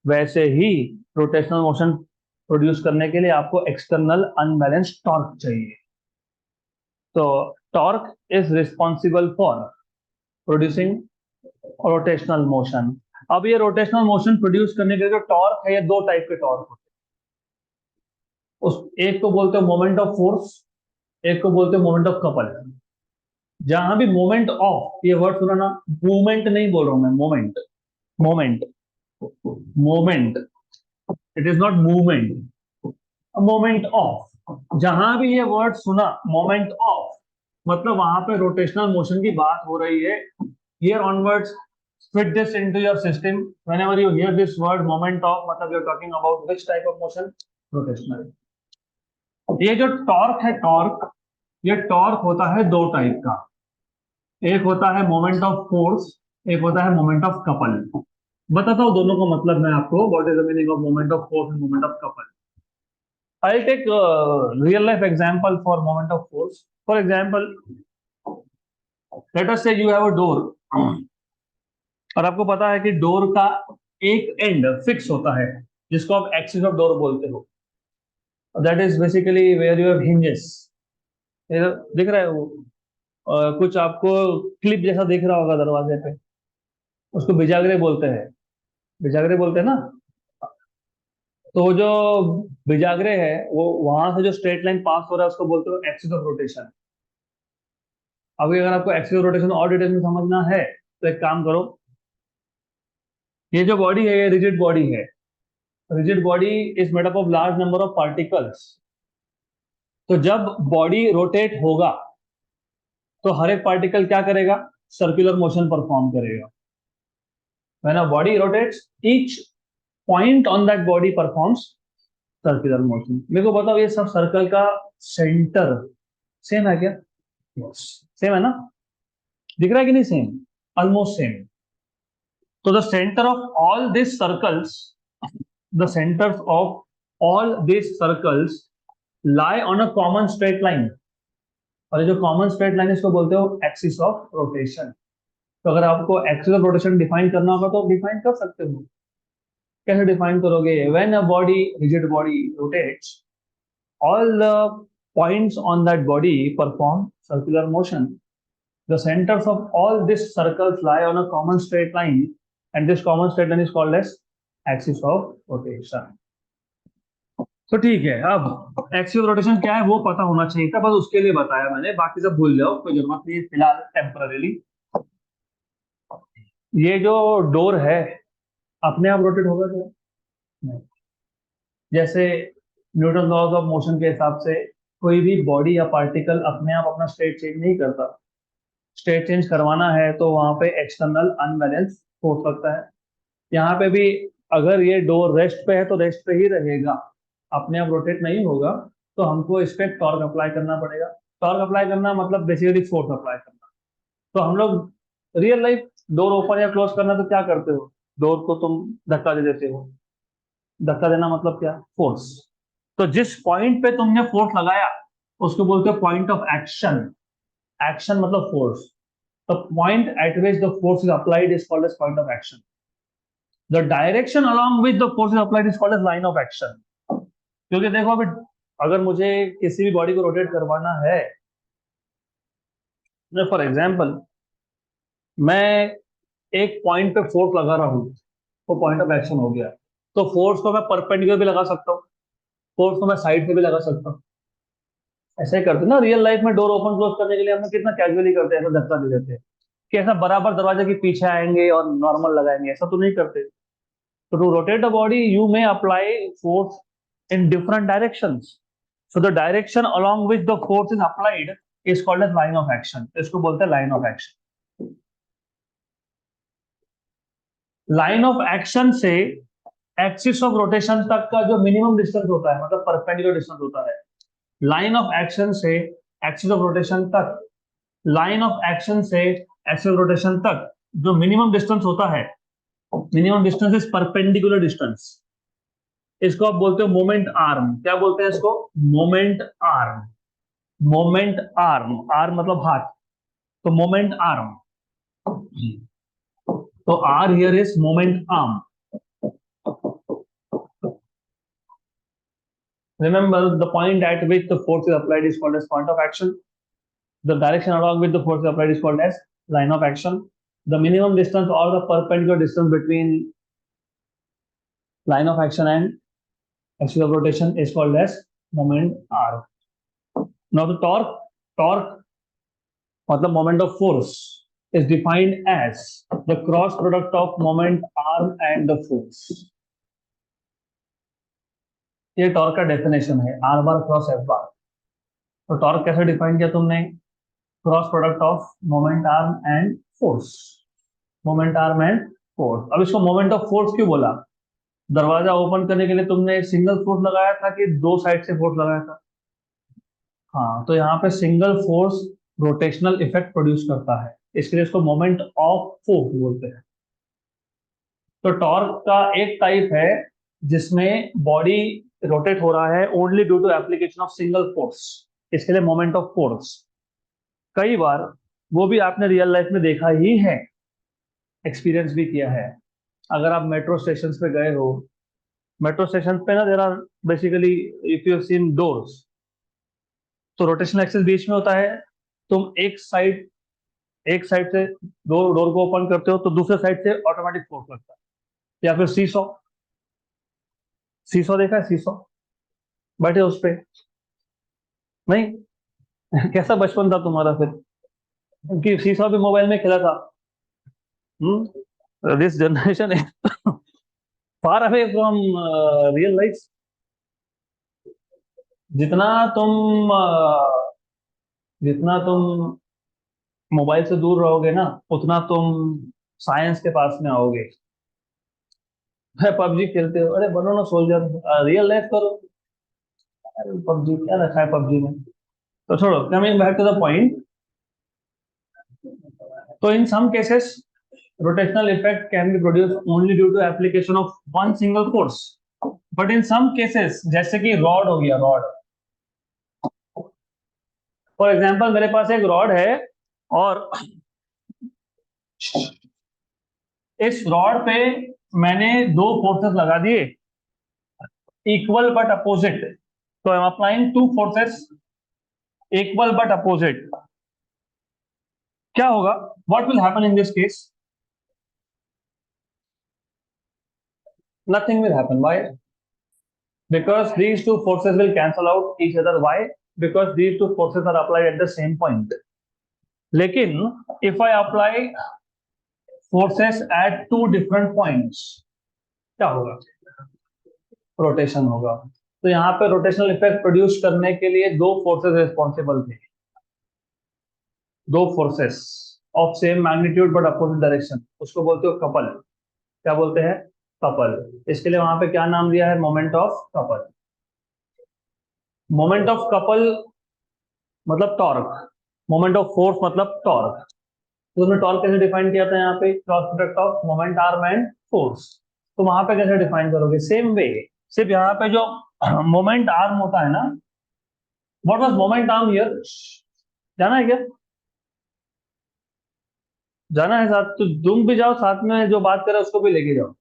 वैसे ही रोटेशनल मोशन प्रोड्यूस करने के लिए आपको एक्सटर्नल अनबैलेंस टॉर्क चाहिए. तो torque is responsible for producing rotational motion. अब ये रोटेशनल मोशन प्रोड्यूस करने के लिए जो टॉर्क है, ये दो टाइप के टॉर्क होते हैं. उस एक को बोलते हैं मोमेंट ऑफ फोर्स, एक को बोलते हैं मोमेंट ऑफ कपल. जहां भी मोमेंट ऑफ, ये वर्ड सुना ना, मूवमेंट नहीं बोल रहा हूं मैं, moment. Moment, moment, it is not movement. Moment of, जहां भी ये वर्ड सुना मोमेंट ऑफ, मतलब वहां पे रोटेशनल मोशन की बात हो रही है. Here onwards fit this into your system. Whenever you hear this word moment of, मतलब you're talking about which type of motion? Rotational. ये जो टॉर्क है, टॉर्क, ये टॉर्क होता है दो टाइप का. एक होता है मोमेंट ऑफ फोर्स, एक होता है मोमेंट ऑफ कपल. बताता हूँ दोनों का मतलब मैं आपको. What is the meaning of moment of force end moment of couple? I'll take a real life example for moment of force. For example, let us say you have a door. और आपको पता है कि door का एक and fix होता है जिसको आप एक्सिस ऑफ डोर बोलते हो. That is basically where you have hinges. दिख रहा है वो, कुछ आपको क्लिप जैसा दिख रहा होगा दरवाजे पे, उसको बिजागरे बोलते हैं. बिजागरे बोलते हैं ना. तो जो बिजागरे है वो वहां से जो स्ट्रेट लाइन पास हो रहा है उसको बोलते हो एक्सिस ऑफ रोटेशन. अभी अगर आपको एक्सिस ऑफ रोटेशन और डिटेल में समझना है तो एक काम करो, ये जो बॉडी है ये रिजिड बॉडी है. Rigid body is made up of large number of particles. तो जब बॉडी रोटेट होगा तो हर एक पार्टिकल क्या करेगा? सर्कुलर मोशन परफॉर्म करेगा. When a body rotates, each point on that body performs circular motion. मेरे को बताओ, ये सब सर्कल का सेंटर सेम है क्या? सेम है ना? दिख रहा है कि नहीं? Same, almost same. तो the centre of all this circles, the centers of all these circles lie on a common straight line. और ये जो कॉमन स्ट्रेट लाइन इसको बोलते हो एक्सिस ऑफ रोटेशन. तो अगर आपको एक्सिस ऑफ रोटेशन डिफाइन करना होगा तो डिफाइन कर सकते हो. कैसे डिफाइन करोगे? When a body, rigid body rotates, all the points on that body perform circular motion. The centers of all these circles lie on a common straight line, and this common straight line is called as axis of rotation. तो ठीक है, अब axis of rotation क्या है वो पता होना चाहिए था, बस उसके लिए बताया मैंने, बाकी सब भूल जाओ, कोई जरूरत नहीं है फिलहाल टेम्पररीली। ये जो डोर है अपने आप रोटेट होगा क्या? नहीं। जैसे न्यूटन लॉज ऑफ मोशन के हिसाब से कोई भी बॉडी या पार्टिकल अपने आप अपना स्टेट चेंज नहीं करता। स्टेट चेंज करवाना है तो वहां पे एक्सटर्नल अनबैलेंस हो सकता है। यहाँ पे भी अगर ये डोर रेस्ट पे है तो रेस्ट पे ही रहेगा, अपने आप रोटेट नहीं होगा, तो हमको इस पे टॉर्क अप्लाई करना पड़ेगा। टॉर्क अप्लाई करना मतलब बेसिकली फोर्स अप्लाई करना। तो हम लोग रियल लाइफ डोर ओपन या क्लोज करना तो क्या करते हो? डोर को तुम धक्का दे देते हो। धक्का देना मतलब क्या? फोर्स। तो जिस पॉइंट पे तुमने फोर्स लगाया उसको बोलते हो पॉइंट ऑफ एक्शन। एक्शन मतलब force. The point at which the force is applied is called as point of action. The direction along with the force is applied is called as line of action. क्योंकि देखो अभी अगर मुझे किसी भी body को rotate करवाना है, फॉर एग्जाम्पल मैं एक पॉइंट पे फोर्स लगा रहा हूँ, वो पॉइंट ऑफ एक्शन हो गया। तो फोर्स को मैं परपेंडिकुलर भी लगा सकता हूँ, फोर्स को मैं साइड से भी लगा सकता हूँ। ऐसे ही करते हैं ना रियल लाइफ में, डोर ओपन क्लोज करने के लिए हम लोग कितना कैजुअली करते हैं, ऐसा धक्का दे देते हैं कि ऐसा बराबर दरवाजे के पीछे आएंगे और नॉर्मल लगाएंगे, ऐसा तो नहीं करते। तो to rotate the body you may apply force in different directions. So the direction along which the force is applied is called as line of action. इसको बोलते हैं line of action. Line of action से axis of rotation तक का जो minimum distance होता है, मतलब परपेंडिकुलर डिस्टेंस होता है, लाइन ऑफ एक्शन से एक्सिस ऑफ रोटेशन तक, लाइन ऑफ एक्शन से एक्सिस ऑफ रोटेशन तक जो मिनिमम डिस्टेंस होता है, minimum distance is perpendicular distance. इसको आप बोलते हो मोमेंट आर्म। क्या बोलते हैं इसको? Moment arm. Moment arm, arm मतलब हाथ, तो मोमेंट आर्म। तो r here is moment arm. Remember, the point at which the force is applied is called as point of action. The direction along which the force is applied is called as line of action. The minimum distance or the perpendicular distance between line of action and axis of rotation is called as moment r. Now the torque मतलब moment of force is defined as the cross product of moment r and the force. ये torque का definition है, are bar cross F bar. तो torque कैसे define किया तुमने? Cross product of moment arm and force. Moment arm and force. अब इसको moment of force क्यों बोला? दरवाजा ओपन करने के लिए तुमने सिंगल फोर्स लगाया था कि दो साइड से फोर्स लगाया था? हाँ, तो यहाँ पे single force rotational effect produce करता है, इसके लिए इसको मोमेंट ऑफ फोर्स बोलते हैं। तो टॉर्क का एक टाइप है जिसमें बॉडी रोटेट हो रहा है only due to application of single force, इसके लिए मोमेंट ऑफ फोर्स। कई बार वो भी आपने रियल लाइफ में देखा ही है, एक्सपीरियंस भी किया है। अगर आप मेट्रो स्टेशन पे गए हो, मेट्रो स्टेशन पे ना there are basically, if you seen doors, तो रोटेशनल एक्सिस बीच में होता है। तुम एक साइड से डोर को ओपन करते हो तो दूसरे साइड से ऑटोमेटिक फोर्स लगता है। या फिर सीसॉ, सीसॉ देखा है? सीसॉ बैठे उस पे? नहीं? कैसा बचपन था तुम्हारा फिर, क्योंकि सीसॉ भी मोबाइल में खेला था। This generation is far away from real life. जितना तुम जितना तुम मोबाइल से दूर रहोगे ना, उतना तुम साइंस के पास में आओगे। पबजी खेलते हो, अरे बनो ना सोल्जर, रियल लाइफ करो। अरे पबजी क्या रखा है पबजी में? तो छोड़ो, coming back to the point. तो in some cases rotational effect can be produced only due to application of one single force, but in some cases जैसे कि रॉड हो गया, रॉड। फॉर एग्जांपल मेरे पास एक रॉड है और इस रॉड पे मैंने दो फोर्सेस लगा दिए, इक्वल बट अपोजिट, तो I am applying two forces equal but opposite. क्या होगा, what will happen in this case? Nothing will happen. Why? Because these two forces will cancel out each other. Why? Because these two forces are applied at the same point. लेकिन if I apply forces at two different points, क्या होगा? Rotation होगा। तो यहाँ पे rotational effect produce करने के लिए दो फोर्सेस रिस्पॉन्सिबल थे, दो forces of same magnitude but opposite direction, उसको बोलते हो कपल। क्या बोलते हैं? कपल। इसके लिए वहां पे क्या नाम दिया है? Moment of couple. Moment of couple मतलब टॉर्क, मोमेंट ऑफ फोर्स मतलब टॉर्क। तो तुमने टॉर्क कैसे डिफाइन किया था? यहाँ पे cross product of moment arm and force. तो वहां पे कैसे डिफाइन करोगे? Same way. सिर्फ यहाँ पे जो मोमेंट आर्म होता है ना, what was moment arm here? जाना है क्या? जाना है साथ तो तुम भी जाओ, साथ में जो बात करे उसको भी लेके जाओ।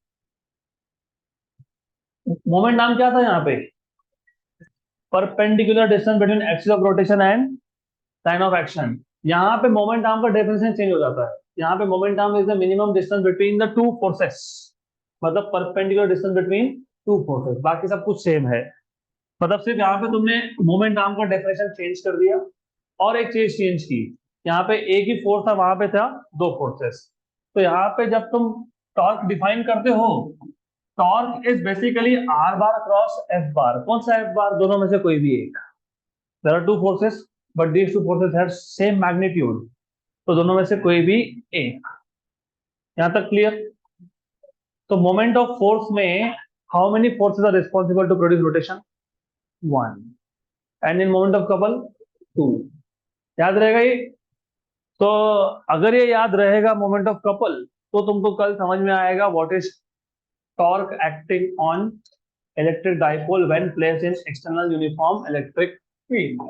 मोमेंट आर्म क्या था यहाँ पे? Perpendicular distance between axis of rotation and line of action. यहाँ पे मोमेंट आर्म का डेफिनेशन चेंज हो जाता है। यहाँ पे moment arm is the minimum distance between the two forces, मतलब perpendicular distance between two forces. बाकी सब कुछ सेम है। मतलब सिर्फ यहाँ पे तुमने मोमेंट आर्म का डेफिनेशन चेंज कर दिया और एक चीज चेंज की, यहाँ पे एक ही फोर्स था, वहां पे था दो फोर्सेस। तो यहाँ पे जब तुम टॉर्क डिफाइन करते हो, torque is basically are bar cross F bar. कौन सा एफ बार? दोनों में से कोई भी एक। There are two forces but these two forces have same magnitude, तो दोनों में से कोई भी एक। यहां तक क्लियर? तो मोमेंट ऑफ फोर्स में how many forces are responsible to produce rotation? One. And in moment of couple, two. याद रहेगा ये? तो अगर ये याद रहेगा मोमेंट ऑफ कपल, तो तुमको कल समझ में आएगा what is torque acting on electric dipole when placed in external uniform electric field.